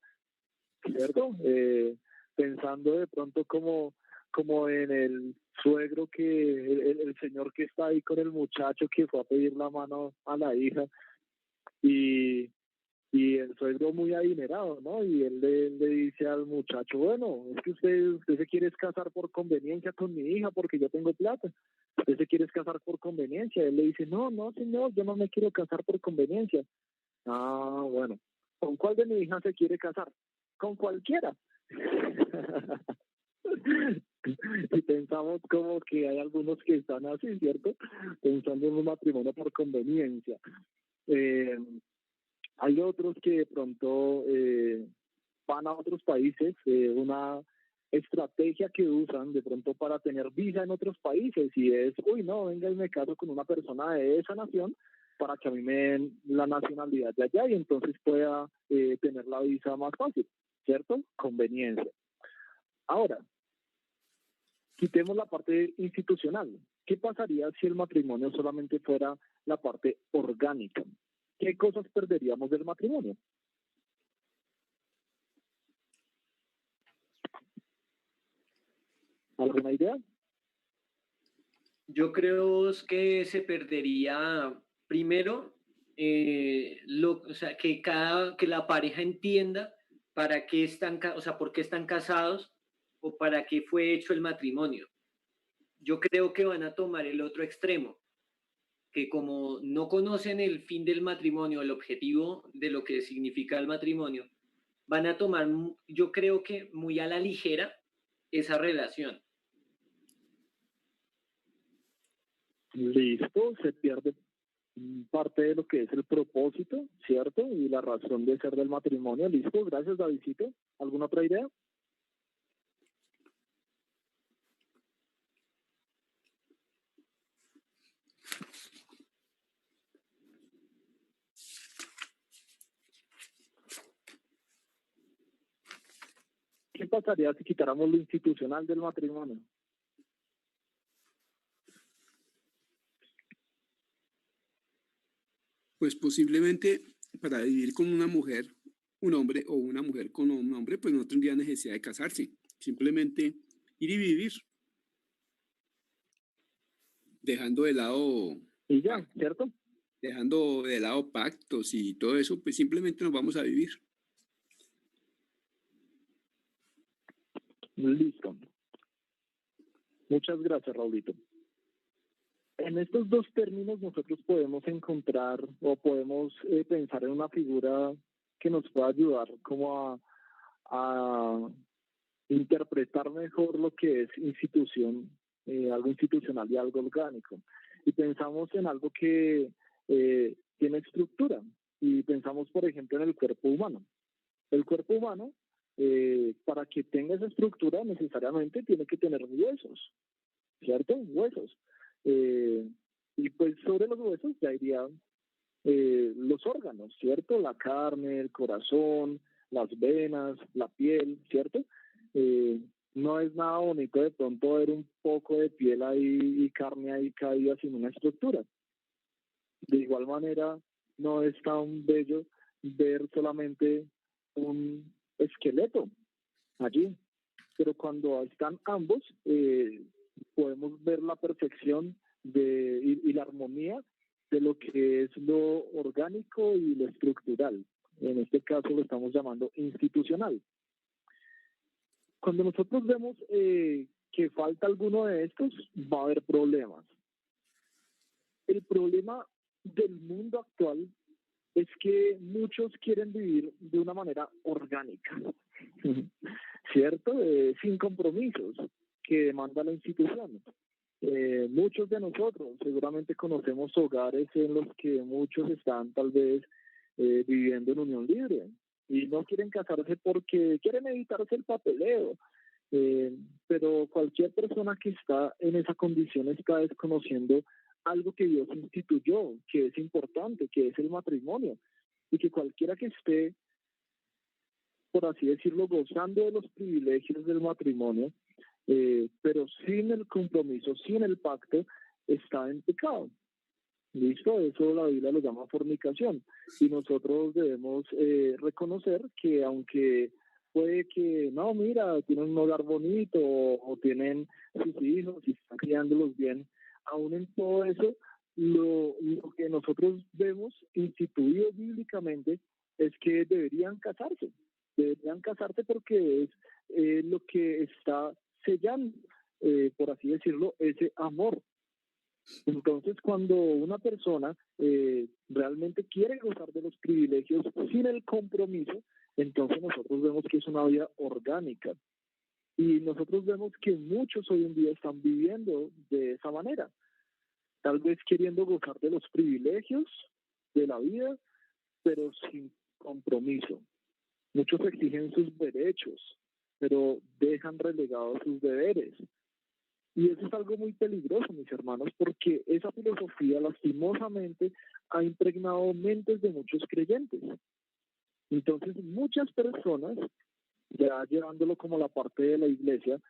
¿cierto? Pensando de pronto como en el suegro que, el señor que está ahí con el muchacho que fue a pedir la mano a la hija y el suegro muy adinerado, ¿no? Y él le dice al muchacho, bueno, es que usted se quiere casar por conveniencia con mi hija porque yo tengo plata. Usted se quiere casar por conveniencia. Él le dice, no, señor, yo no me quiero casar por conveniencia. Ah, bueno. ¿Con cuál de mi hija se quiere casar? Con cualquiera. Y pensamos como que hay algunos que están así, ¿cierto? Pensando en un matrimonio por conveniencia. Hay otros que de pronto van a otros países, una estrategia que usan de pronto para tener visa en otros países y es, uy, no, venga y me caso con una persona de esa nación para que a mí me den la nacionalidad de allá y entonces pueda tener la visa más fácil, ¿cierto? Conveniencia. Ahora, quitemos la parte institucional. ¿Qué pasaría si el matrimonio solamente fuera la parte orgánica? ¿Qué cosas perderíamos del matrimonio? ¿Alguna idea? Yo creo que se perdería primero, o sea, que la pareja entienda para qué están, o sea, por qué están casados o para qué fue hecho el matrimonio. Yo creo que van a tomar el otro extremo, que como no conocen el fin del matrimonio, el objetivo de lo que significa el matrimonio, van a tomar, yo creo que muy a la ligera, esa relación. Listo, se pierde parte de lo que es el propósito, ¿cierto? Y la razón de ser del matrimonio. Listo, gracias, Davidcito. ¿Alguna otra idea? ¿Qué pasaría si quitáramos lo institucional del matrimonio? Pues posiblemente para vivir con una mujer, un hombre o una mujer con un hombre, pues no tendría necesidad de casarse. Simplemente ir y vivir. Dejando de lado... Y ya, ¿cierto? Dejando de lado pactos y todo eso, pues simplemente nos vamos a vivir. Listo. Muchas gracias, Raulito. En estos dos términos nosotros podemos encontrar o podemos pensar en una figura que nos pueda ayudar como a interpretar mejor lo que es institución, algo institucional y algo orgánico. Y pensamos en algo que tiene estructura y pensamos, por ejemplo, en el cuerpo humano. El cuerpo humano, para que tenga esa estructura, necesariamente tiene que tener huesos, ¿cierto? Huesos. Y pues sobre los huesos ya irían los órganos, ¿cierto? La carne, el corazón, las venas, la piel, ¿cierto? No es nada bonito de pronto ver un poco de piel ahí y carne ahí caída sin una estructura. De igual manera, no es tan bello ver solamente un esqueleto allí, pero cuando están ambos, podemos ver la perfección y la armonía de lo que es lo orgánico y lo estructural. En este caso lo estamos llamando institucional. cuando nosotros vemos que falta alguno de estos, va a haber problemas. El problema del mundo actual es que muchos quieren vivir de una manera orgánica, ¿cierto? Sin compromisos que demanda la institución. Muchos de nosotros seguramente conocemos hogares en los que muchos están tal vez viviendo en unión libre y no quieren casarse porque quieren evitarse el papeleo. Pero cualquier persona que está en esa condición está desconociendo algo que Dios instituyó, que es importante, que es el matrimonio, y que cualquiera que esté, por así decirlo, gozando de los privilegios del matrimonio, pero sin el compromiso, sin el pacto, está en pecado. ¿Listo? Eso la Biblia lo llama fornicación, y nosotros debemos reconocer que aunque puede que, no, mira, tienen un hogar bonito o tienen sus hijos y están criándolos bien, aún en todo eso, lo que nosotros vemos instituido bíblicamente es que deberían casarse porque es lo que está sellando, por así decirlo, ese amor. Entonces, cuando una persona realmente quiere gozar de los privilegios sin el compromiso, entonces nosotros vemos que es una vida orgánica. Y nosotros vemos que muchos hoy en día están viviendo de esa manera, tal vez queriendo gozar de los privilegios de la vida, pero sin compromiso. Muchos exigen sus derechos, pero dejan relegados sus deberes. Y eso es algo muy peligroso, mis hermanos, porque esa filosofía lastimosamente ha impregnado mentes de muchos creyentes. Entonces, muchas personas, ya llevándolo como la parte de la iglesia,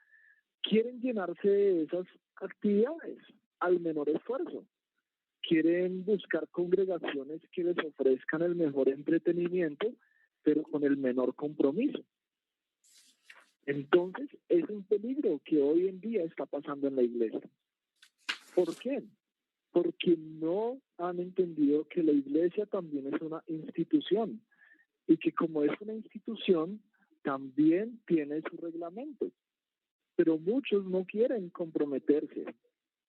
quieren llenarse de esas actividades al menor esfuerzo. Quieren buscar congregaciones que les ofrezcan el mejor entretenimiento, pero con el menor compromiso. Entonces, es un peligro que hoy en día está pasando en la iglesia. ¿Por qué? Porque no han entendido que la iglesia también es una institución y que como es una institución, también tiene su reglamento. Pero muchos no quieren comprometerse.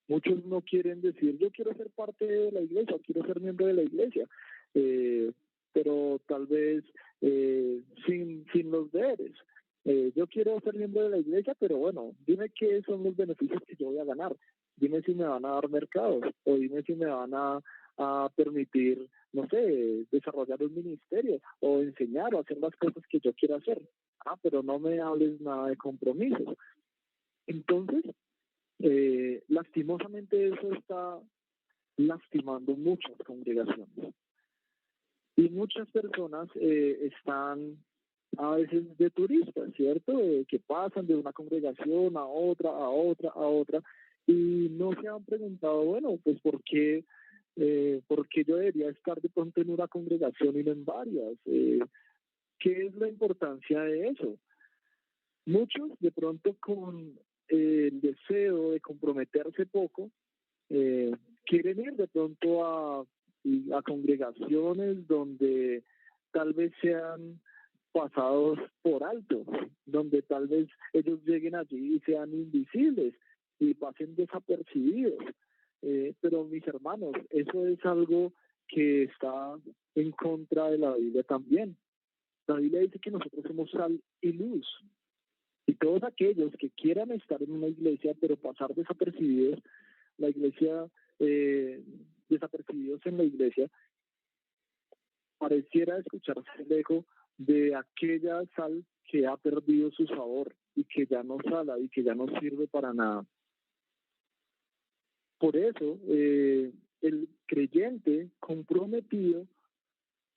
Muchos no quieren decir, yo quiero ser parte de la iglesia, quiero ser miembro de la iglesia, pero tal vez sin los deberes. Yo quiero ser miembro de la iglesia, pero bueno, dime qué son los beneficios que yo voy a ganar. Dime si me van a dar mercados o dime si me van a permitir, no sé, desarrollar un ministerio o enseñar o hacer las cosas que yo quiero hacer. Pero no me hables nada de compromisos. Entonces, lastimosamente eso está lastimando muchas congregaciones. Y muchas personas están a veces de turistas, ¿cierto? Que pasan de una congregación a otra, y no se han preguntado, bueno, pues ¿por qué yo debería estar de pronto en una congregación y no en varias? ¿Qué es la importancia de eso? Muchos de pronto con el deseo de comprometerse poco, quieren ir de pronto a congregaciones donde tal vez sean pasados por alto, donde tal vez ellos lleguen allí y sean invisibles y pasen desapercibidos. Pero mis hermanos, eso es algo que está en contra de la Biblia también. La Biblia dice que nosotros somos sal y luz. Y todos aquellos que quieran estar en una iglesia, pero pasar desapercibidos, desapercibidos en la iglesia, pareciera escucharse el eco de aquella sal que ha perdido su sabor y que ya no sala y que ya no sirve para nada. Por eso, el creyente comprometido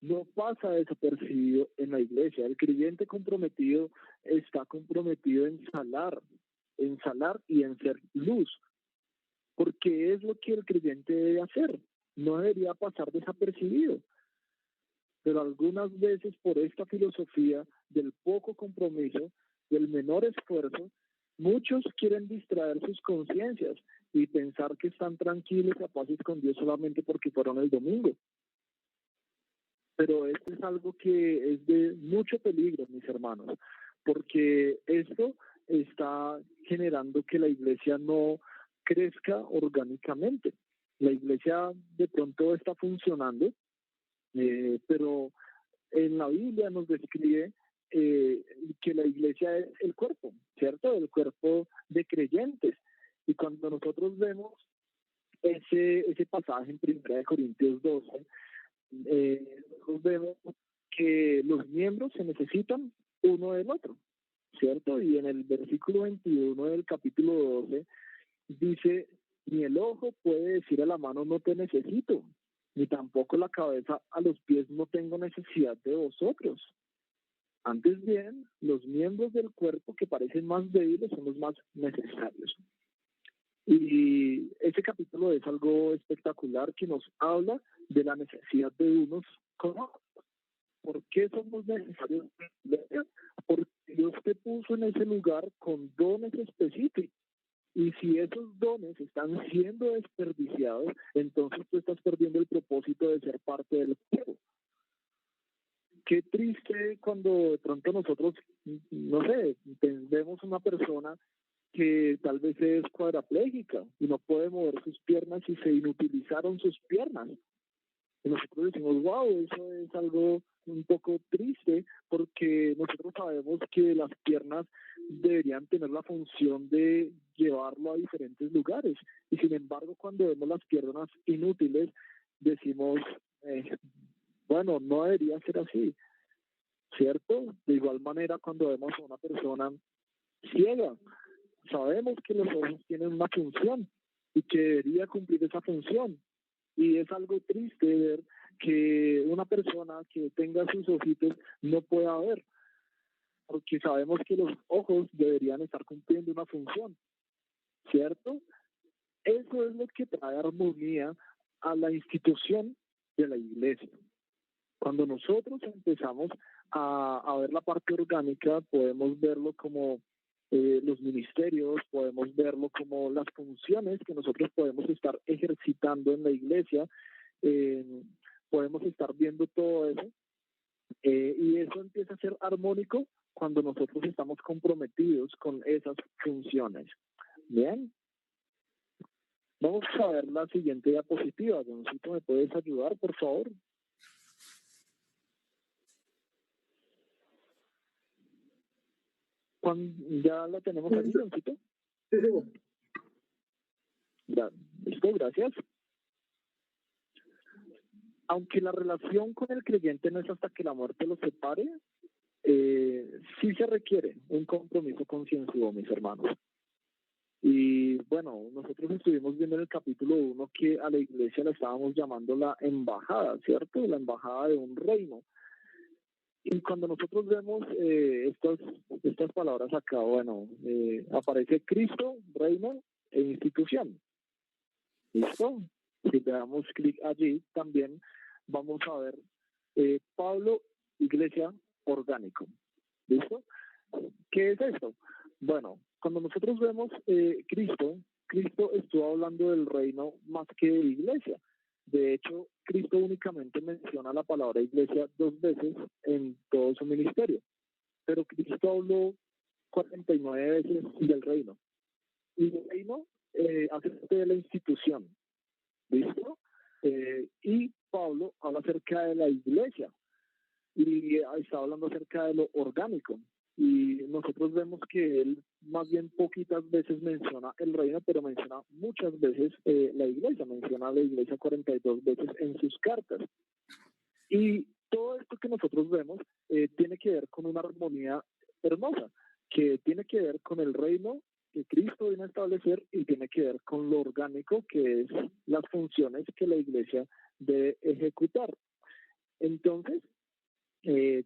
no pasa desapercibido en la iglesia. El creyente comprometido está comprometido en salar y en ser luz, porque es lo que el creyente debe hacer. No debería pasar desapercibido. Pero algunas veces por esta filosofía del poco compromiso, del menor esfuerzo, muchos quieren distraer sus conciencias y pensar que están tranquilos y capaces con Dios solamente porque fueron el domingo. Pero esto es algo que es de mucho peligro, mis hermanos, porque esto está generando que la iglesia no crezca orgánicamente. La iglesia de pronto está funcionando, pero en la Biblia nos describe que la iglesia es el cuerpo, ¿cierto? El cuerpo de creyentes. Y cuando nosotros vemos ese pasaje en 1 Corintios 12, nosotros vemos que los miembros se necesitan uno del otro, ¿cierto? Y en el versículo 21 del capítulo 12 dice, ni el ojo puede decir a la mano no te necesito, ni tampoco la cabeza a los pies no tengo necesidad de vosotros. Antes bien, los miembros del cuerpo que parecen más débiles son los más necesarios. Y ese capítulo es algo espectacular que nos habla de la necesidad de unos con otros. ¿Por qué somos necesarios? Porque Dios te puso en ese lugar con dones específicos. Y si esos dones están siendo desperdiciados, entonces tú estás perdiendo el propósito de ser parte del cuerpo. Qué triste cuando de pronto nosotros, no sé, vemos una persona que tal vez es cuadraplégica y no puede mover sus piernas y se inutilizaron sus piernas. Y nosotros decimos, wow, eso es algo un poco triste porque nosotros sabemos que las piernas deberían tener la función de llevarlo a diferentes lugares. Y sin embargo, cuando vemos las piernas inútiles, decimos, bueno, no debería ser así, ¿cierto? De igual manera, cuando vemos a una persona ciega, sabemos que los ojos tienen una función y que debería cumplir esa función. Y es algo triste ver que una persona que tenga sus ojitos no pueda ver, porque sabemos que los ojos deberían estar cumpliendo una función, ¿cierto? Eso es lo que trae armonía a la institución de la iglesia. Cuando nosotros empezamos a ver la parte orgánica, podemos verlo como los ministerios, podemos verlo como las funciones que nosotros podemos estar ejercitando en la iglesia, podemos estar viendo todo eso, y eso empieza a ser armónico cuando nosotros estamos comprometidos con esas funciones. Bien, vamos a ver la siguiente diapositiva. Doncito, ¿me puedes ayudar, por favor? ¿Ya la tenemos aquí, Doncito? Sí, sí. Ya, listo, gracias. Aunque la relación con el creyente no es hasta que la muerte los separe, sí se requiere un compromiso concienzudo, mis hermanos. Y bueno, nosotros estuvimos viendo en el capítulo 1 que a la iglesia la estábamos llamando la embajada, ¿cierto? La embajada de un reino. Y cuando nosotros vemos estas palabras acá, bueno, aparece Cristo, reino e institución. ¿Listo? Si le damos clic allí, también vamos a ver Pablo, iglesia, orgánico. ¿Listo? ¿Qué es esto? Bueno, cuando nosotros vemos Cristo estuvo hablando del reino más que de iglesia. De hecho, Cristo únicamente menciona la palabra iglesia 2 veces en todo su ministerio. Pero Cristo habló 49 veces del reino. Y el reino hace parte de la institución. ¿Listo? Y Pablo habla acerca de la iglesia. Y está hablando acerca de lo orgánico. Y nosotros vemos que él más bien poquitas veces menciona el reino, pero menciona muchas veces la iglesia, menciona la iglesia 42 veces en sus cartas. Y todo esto que nosotros vemos tiene que ver con una armonía hermosa, que tiene que ver con el reino que Cristo viene a establecer y tiene que ver con lo orgánico, que es las funciones que la iglesia debe ejecutar. Entonces,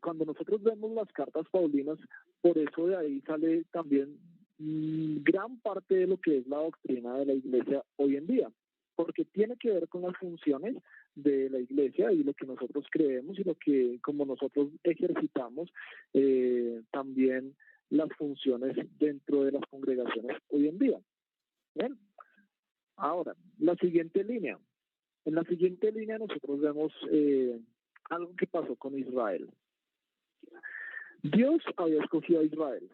cuando nosotros vemos las cartas paulinas, por eso de ahí sale también gran parte de lo que es la doctrina de la iglesia hoy en día, porque tiene que ver con las funciones de la iglesia y lo que nosotros creemos y lo que como nosotros ejercitamos, también las funciones dentro de las congregaciones hoy en día. Bien. Ahora, la siguiente línea. En la siguiente línea nosotros vemos algo que pasó con Israel. Dios había escogido a Israel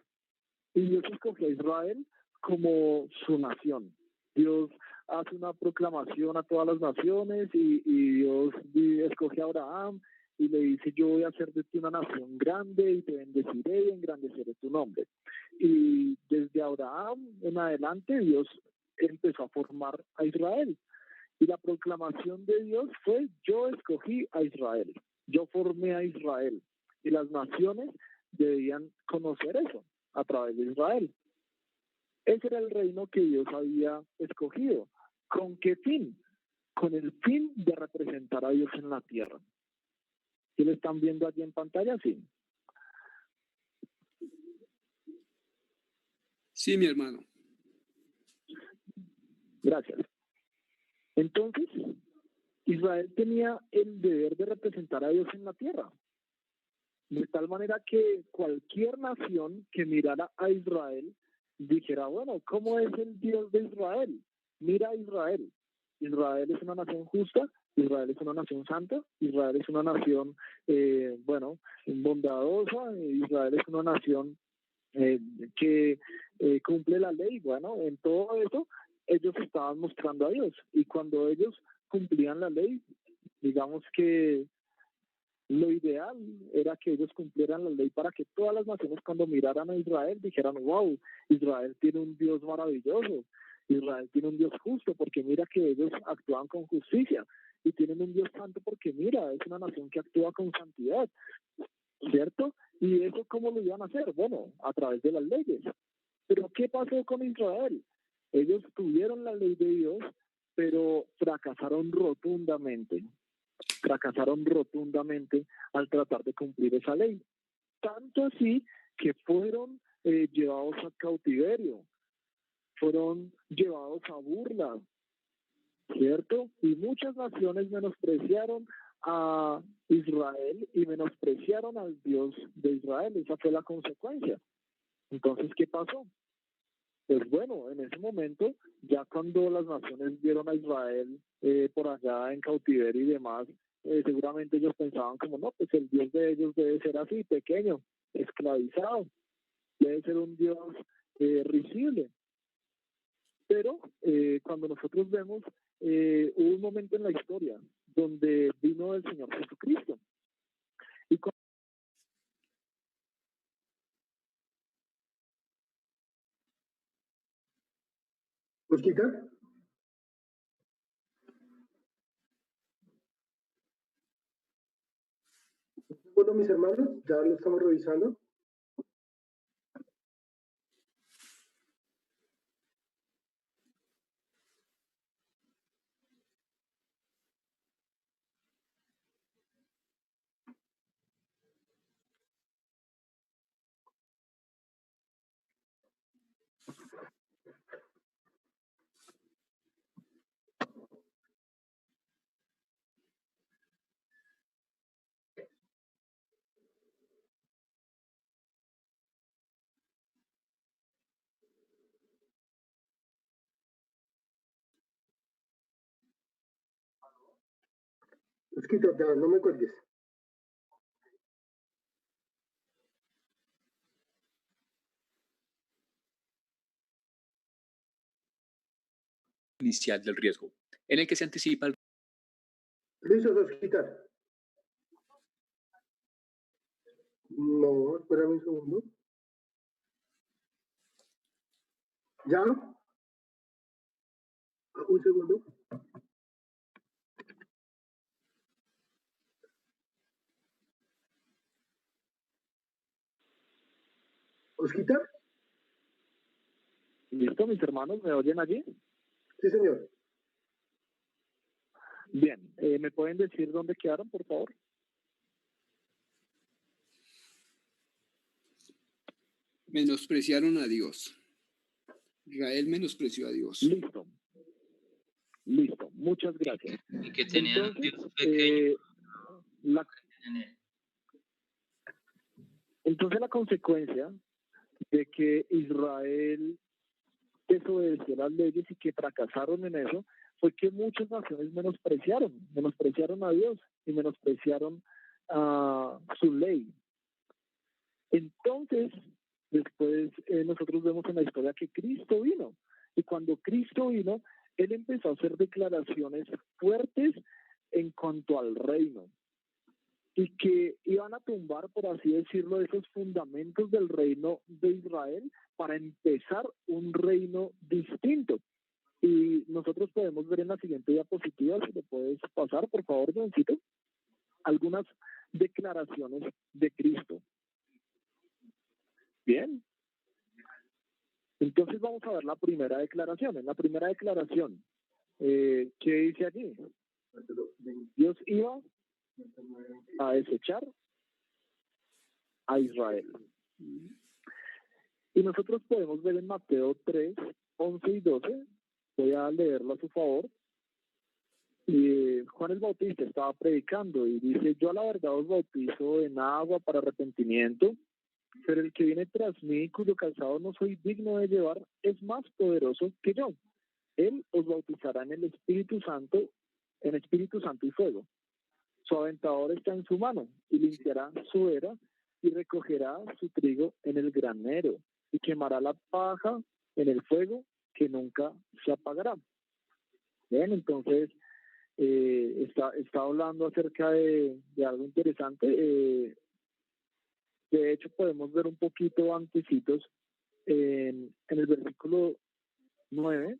Y Dios escogió a Israel como su nación. Dios hace una proclamación a todas las naciones y Dios escoge a Abraham y le dice, yo voy a hacer de ti una nación grande y te bendeciré y engrandeceré tu nombre. Y desde Abraham en adelante Dios empezó a formar a Israel. Y la proclamación de Dios fue, yo escogí a Israel, yo formé a Israel. Y las naciones debían conocer eso a través de Israel. Ese era el reino que Dios había escogido. ¿Con qué fin? Con el fin de representar a Dios en la tierra. ¿Sí lo están viendo allí en pantalla? Sí. Sí, mi hermano. Gracias. Entonces, Israel tenía el deber de representar a Dios en la tierra. De tal manera que cualquier nación que mirara a Israel dijera, bueno, ¿cómo es el Dios de Israel? Mira a Israel. Israel es una nación justa, Israel es una nación santa, Israel es una nación, bondadosa, Israel es una nación que cumple la ley. Bueno, en todo eso ellos estaban mostrando a Dios. Y cuando ellos cumplían la ley, digamos que lo ideal era que ellos cumplieran la ley para que todas las naciones cuando miraran a Israel dijeran, wow, Israel tiene un Dios maravilloso, Israel tiene un Dios justo, porque mira que ellos actúan con justicia, y tienen un Dios santo porque mira, es una nación que actúa con santidad, ¿cierto? ¿Y eso cómo lo iban a hacer? Bueno, a través de las leyes. Pero ¿qué pasó con Israel? Ellos tuvieron la ley de Dios, pero fracasaron rotundamente al tratar de cumplir esa ley. Tanto así que fueron llevados a cautiverio, fueron llevados a burla, ¿cierto? Y muchas naciones menospreciaron a Israel y menospreciaron al Dios de Israel. Esa fue la consecuencia. Entonces, ¿qué pasó? Pues bueno, en ese momento, ya cuando las naciones vieron a Israel por allá en cautiverio y demás, seguramente ellos pensaban como, no, pues el Dios de ellos debe ser así, pequeño, esclavizado, debe ser un Dios risible. Pero cuando nosotros vemos, hubo un momento en la historia donde vino el Señor Jesucristo. Y ¿Osquita? Bueno, mis hermanos, ya lo estamos revisando. Osquita, no me cuelgues. Inicial del riesgo, en el que se anticipa el... ¿Listo, Osquita? No, espérame un segundo. ¿Ya? Un segundo. ¿Osquita? ¿Listo, mis hermanos? ¿Me oyen allí? Sí, señor. Bien, ¿me pueden decir dónde quedaron, por favor? Menospreciaron a Dios. Israel menospreció a Dios. Listo, muchas gracias. Y que tenían un Dios pequeño. Entonces la consecuencia de que Israel desobedeció las leyes y que fracasaron en eso fue que muchas naciones menospreciaron a Dios y menospreciaron su ley. Entonces, Después nosotros vemos en la historia que Cristo vino. Y cuando Cristo vino, Él empezó a hacer declaraciones fuertes en cuanto al reino. Y que iban a tumbar, por así decirlo, esos fundamentos del reino de Israel para empezar un reino distinto. Y nosotros podemos ver en la siguiente diapositiva, si lo puedes pasar, por favor, Johncito, algunas declaraciones de Cristo. Bien. Entonces vamos a ver la primera declaración. En la primera declaración, ¿qué dice allí? Dios iba a desechar a Israel. Y nosotros podemos ver en Mateo 3, 11 y 12, voy a leerlo a su favor. Y Juan el Bautista estaba predicando y dice: yo a la verdad os bautizo en agua para arrepentimiento, pero el que viene tras mí, cuyo calzado no soy digno de llevar, es más poderoso que yo. Él os bautizará en el Espíritu Santo y fuego. Su aventador está en su mano, y limpiará su era, y recogerá su trigo en el granero, y quemará la paja en el fuego, que nunca se apagará. Bien, entonces está hablando acerca de algo interesante. De hecho, podemos ver un poquito antecitos en el versículo 9.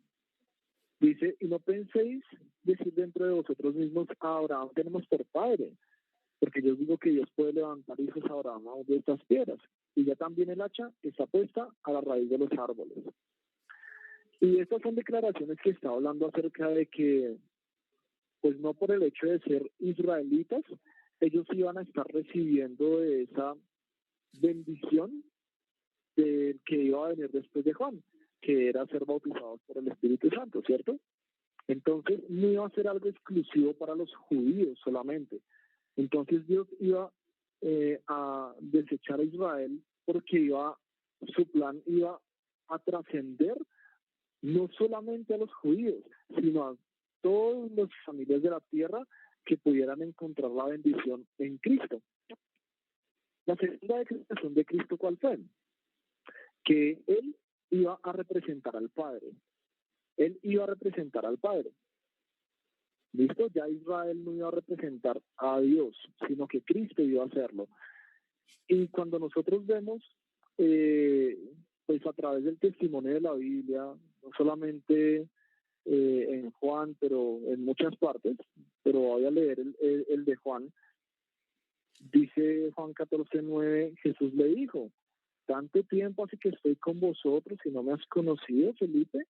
Dice: y no penséis decir dentro de vosotros mismos, a Abraham tenemos por padre, porque yo os digo que Dios puede levantar hijos a Abraham de estas piedras, y ya también el hacha está puesta a la raíz de los árboles. Y estas son declaraciones que está hablando acerca de que, pues no por el hecho de ser israelitas, ellos iban a estar recibiendo de esa bendición que iba a venir después de Juan, que era ser bautizados por el Espíritu Santo, ¿cierto? Entonces no iba a ser algo exclusivo para los judíos solamente. Entonces Dios iba a desechar a Israel porque su plan iba a trascender no solamente a los judíos, sino a todas las familias de la tierra que pudieran encontrar la bendición en Cristo. La segunda declaración de Cristo, ¿cuál fue? Que Él iba a representar al Padre. Él iba a representar al Padre. ¿Listo? Ya Israel no iba a representar a Dios, sino que Cristo iba a hacerlo. Y cuando nosotros vemos, pues a través del testimonio de la Biblia, no solamente en Juan, pero en muchas partes, pero voy a leer el de Juan. Dice Juan 14:9, Jesús le dijo: tanto tiempo hace que estoy con vosotros y no me has conocido, Felipe.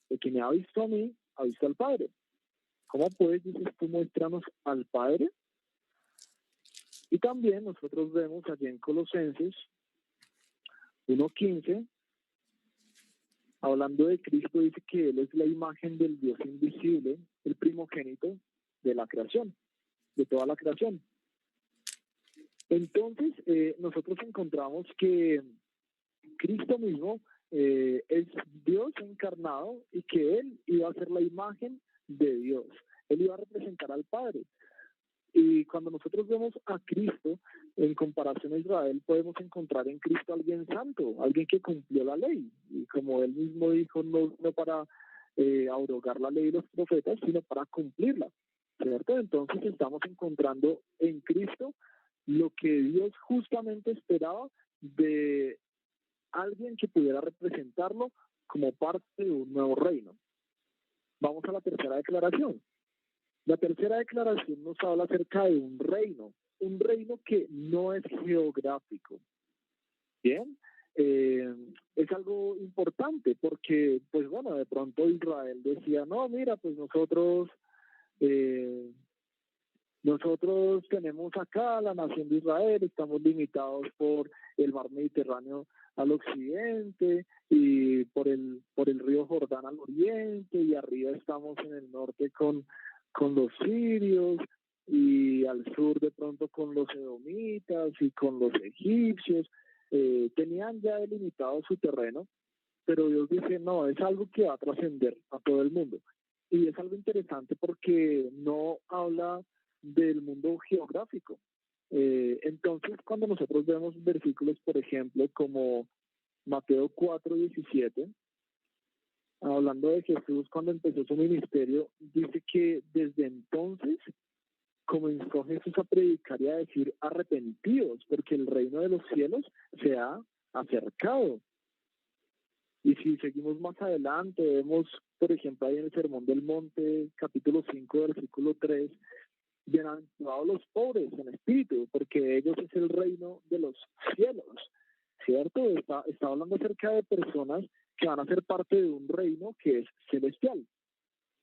El que me ha visto a mí, ha visto al Padre. ¿Cómo pues, dices tú, muéstranos al Padre? Y también nosotros vemos allí en Colosenses 1:15, hablando de Cristo, dice que Él es la imagen del Dios invisible, el primogénito de la creación, de toda la creación. Entonces, nosotros encontramos que Cristo mismo es Dios encarnado y que Él iba a ser la imagen de Dios. Él iba a representar al Padre. Y cuando nosotros vemos a Cristo en comparación a Israel, podemos encontrar en Cristo a alguien santo, alguien que cumplió la ley. Y como Él mismo dijo, no para abrogar la ley de los profetas, sino para cumplirla, ¿cierto? Entonces estamos encontrando en Cristo lo que Dios justamente esperaba de alguien que pudiera representarlo como parte de un nuevo reino. Vamos a la tercera declaración. La tercera declaración nos habla acerca de un reino que no es geográfico. Bien, es algo importante porque, pues bueno, de pronto Israel decía, no, mira, pues nosotros tenemos acá la nación de Israel, estamos limitados por el mar Mediterráneo al occidente y por el río Jordán al oriente, y arriba estamos en el norte con los sirios, y al sur de pronto con los edomitas y con los egipcios. Tenían ya delimitado su terreno, pero Dios dice, no, es algo que va a trascender a todo el mundo. Y es algo interesante porque no habla del mundo geográfico. Entonces, cuando nosotros vemos versículos, por ejemplo, como Mateo 4:17, hablando de Jesús cuando empezó su ministerio, dice que desde entonces comenzó Jesús a predicar y a decir: arrepentidos, porque el reino de los cielos se ha acercado. Y si seguimos más adelante, vemos, por ejemplo, ahí en el Sermón del Monte, capítulo 5, versículo 3, bienaventurados los pobres en espíritu, porque de ellos es el reino de los cielos, ¿cierto? Está hablando acerca de personas que van a ser parte de un reino que es celestial,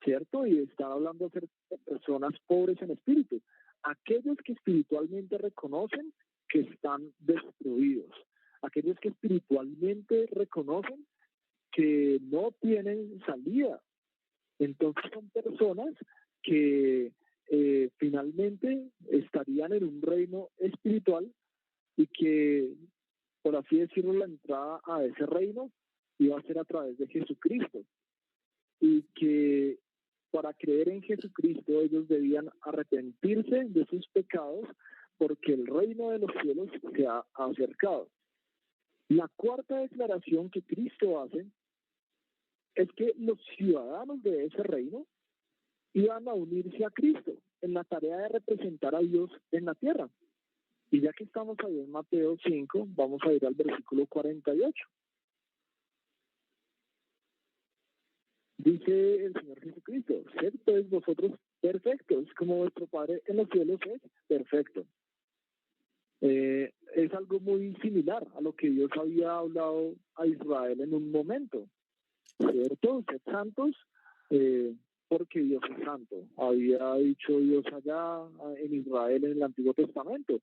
¿cierto? Y está hablando acerca de personas pobres en espíritu, aquellos que espiritualmente reconocen que están destruidos, aquellos que espiritualmente reconocen que no tienen salida. Entonces son personas que finalmente estarían en un reino espiritual y que, por así decirlo, la entrada a ese reino iba a ser a través de Jesucristo, y que para creer en Jesucristo ellos debían arrepentirse de sus pecados porque el reino de los cielos se ha acercado. La cuarta declaración que Cristo hace es que los ciudadanos de ese reino iban a unirse a Cristo en la tarea de representar a Dios en la tierra. Y ya que estamos ahí en Mateo 5, vamos a ir al versículo 48. Dice el Señor Jesucristo: sed pues vosotros perfectos, como vuestro Padre en los cielos es perfecto. Es algo muy similar a lo que Dios había hablado a Israel en un momento, ¿cierto? Sed santos, porque Dios es santo. Había dicho Dios allá en Israel en el Antiguo Testamento.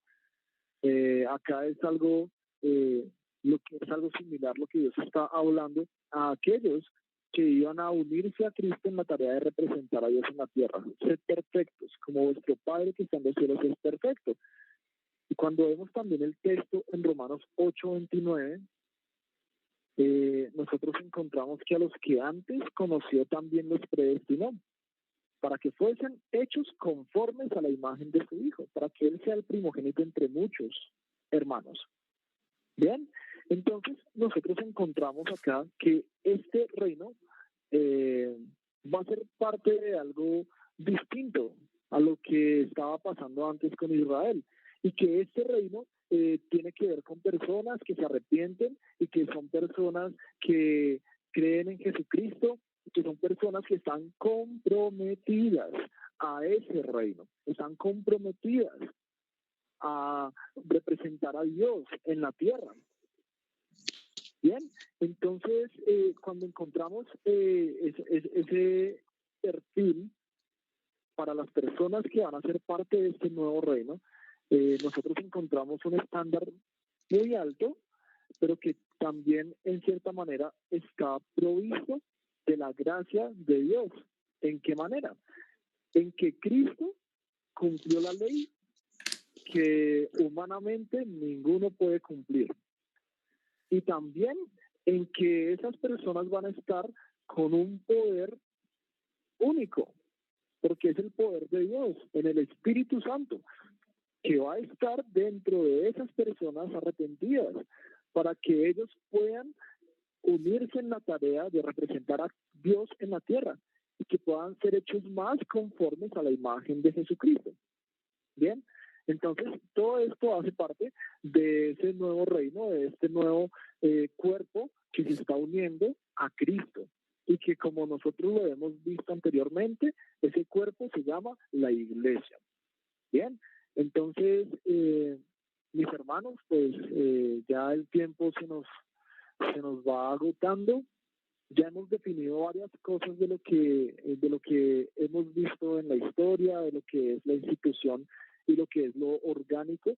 Acá es algo, es algo similar lo que Dios está hablando a aquellos que iban a unirse a Cristo en la tarea de representar a Dios en la tierra. Sed perfectos, como vuestro Padre que está en los cielos es perfecto. Y cuando vemos también el texto en Romanos 8:29, nosotros encontramos que a los que antes conoció también los predestinó, para que fuesen hechos conformes a la imagen de su Hijo, para que Él sea el primogénito entre muchos hermanos. Bien, entonces nosotros encontramos acá que este reino va a ser parte de algo distinto a lo que estaba pasando antes con Israel, y que este reino tiene que ver con personas que se arrepienten y que son personas que creen en Jesucristo, que son personas que están comprometidas a ese reino, están comprometidas a representar a Dios en la tierra. Bien, entonces cuando encontramos ese perfil para las personas que van a ser parte de este nuevo reino, nosotros encontramos un estándar muy alto, pero que también en cierta manera está provisto de la gracia de Dios. ¿En qué manera? En que Cristo cumplió la ley que humanamente ninguno puede cumplir. Y también en que esas personas van a estar con un poder único, porque es el poder de Dios, en el Espíritu Santo, que va a estar dentro de esas personas arrepentidas, para que ellos puedan unirse en la tarea de representar a Dios en la tierra y que puedan ser hechos más conformes a la imagen de Jesucristo. Bien, entonces todo esto hace parte de ese nuevo reino, de este nuevo cuerpo que se está uniendo a Cristo, y que, como nosotros lo hemos visto anteriormente, ese cuerpo se llama la iglesia. Bien, entonces mis hermanos, pues ya el tiempo se nos va agotando. Ya hemos definido varias cosas de lo que hemos visto en la historia, de lo que es la institución y lo que es lo orgánico.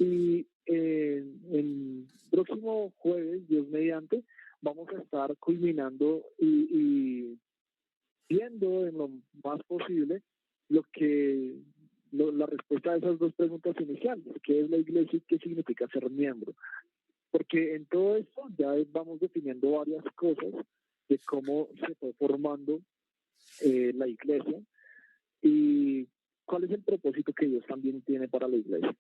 Y el próximo jueves, Dios mediante, vamos a estar culminando y viendo en lo más posible la respuesta a esas dos preguntas iniciales: ¿qué es la iglesia y qué significa ser miembro? Porque en todo esto ya vamos definiendo varias cosas de cómo se fue formando la iglesia y cuál es el propósito que Dios también tiene para la iglesia.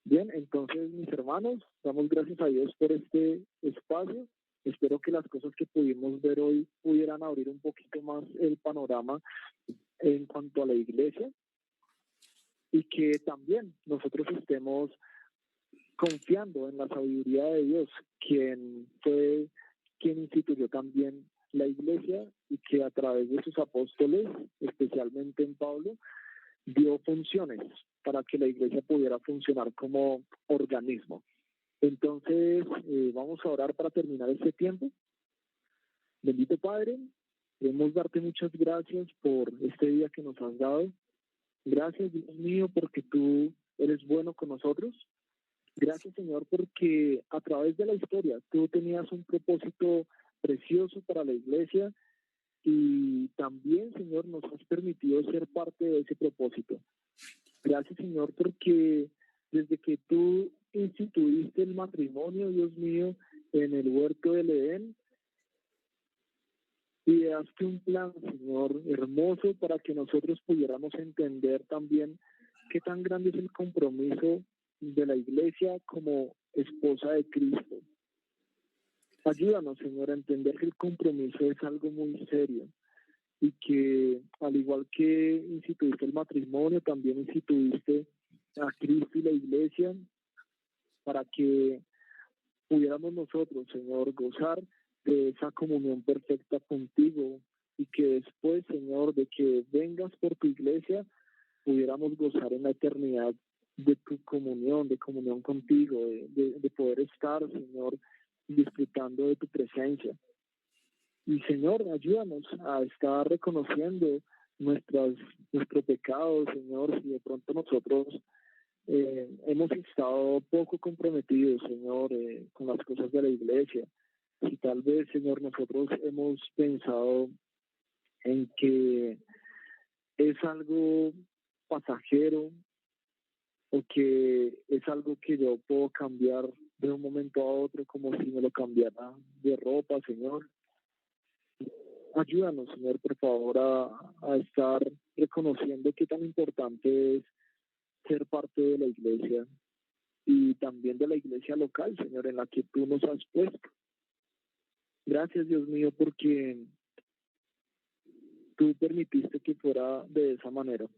Bien, entonces, mis hermanos, damos gracias a Dios por este espacio espero que las cosas que pudimos ver hoy pudieran abrir un poquito más el panorama en cuanto a la iglesia, y que también nosotros estemos confiando en la sabiduría de Dios, quien instituyó también la iglesia, y que a través de sus apóstoles, especialmente en Pablo, dio funciones para que la iglesia pudiera funcionar como organismo. Entonces, vamos a orar para terminar este tiempo. Bendito Padre, queremos darte muchas gracias por este día que nos has dado. Gracias, Dios mío, porque tú eres bueno con nosotros. Gracias, Señor, porque a través de la historia tú tenías un propósito precioso para la iglesia, y también, Señor, nos has permitido ser parte de ese propósito. Gracias, Señor, porque desde que tú instituiste el matrimonio, Dios mío, en el huerto del Edén, y daste un plan, Señor, hermoso para que nosotros pudiéramos entender también qué tan grande es el compromiso de la iglesia como esposa de Cristo. Ayúdanos, Señor, a entender que el compromiso es algo muy serio, y que al igual que instituiste el matrimonio, también instituiste a Cristo y la iglesia para que pudiéramos nosotros, Señor, gozar de esa comunión perfecta contigo, y que después, Señor, de que vengas por tu iglesia, pudiéramos gozar en la eternidad de tu comunión, de comunión contigo, de poder estar, Señor, disfrutando de tu presencia. Y, Señor, ayúdanos a estar reconociendo nuestro pecado, Señor, si de pronto nosotros hemos estado poco comprometidos, Señor, con las cosas de la iglesia. Si tal vez, Señor, nosotros hemos pensado en que es algo pasajero, o que es algo que yo puedo cambiar de un momento a otro como si me lo cambiara de ropa, Señor. Ayúdanos, Señor, por favor, a estar reconociendo qué tan importante es ser parte de la iglesia, y también de la iglesia local, Señor, en la que tú nos has puesto. Gracias, Dios mío, porque tú permitiste que fuera de esa manera.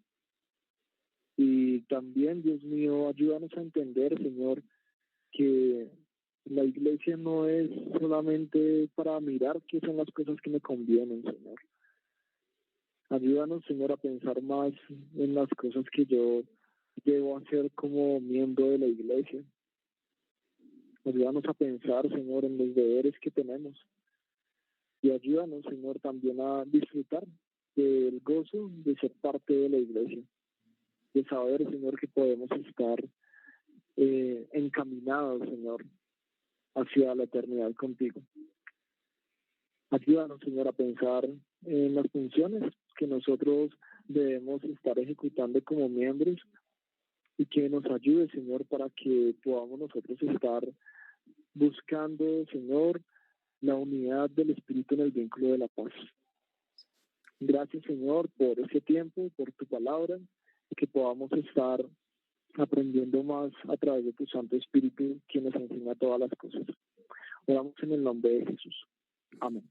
Y también, Dios mío, ayúdanos a entender, Señor, que la iglesia no es solamente para mirar qué son las cosas que me convienen, Señor. Ayúdanos, Señor, a pensar más en las cosas que yo debo hacer como miembro de la iglesia. Ayúdanos a pensar, Señor, en los deberes que tenemos. Y ayúdanos, Señor, también a disfrutar del gozo de ser parte de la iglesia. De saber, Señor, que podemos estar encaminados, Señor, hacia la eternidad contigo. Ayúdanos, Señor, a pensar en las funciones que nosotros debemos estar ejecutando como miembros, y que nos ayude, Señor, para que podamos nosotros estar buscando, Señor, la unidad del Espíritu en el vínculo de la paz. Gracias, Señor, por ese tiempo, por tu palabra, y que podamos estar aprendiendo más a través de tu Santo Espíritu, quien nos enseña todas las cosas. Oramos en el nombre de Jesús. Amén.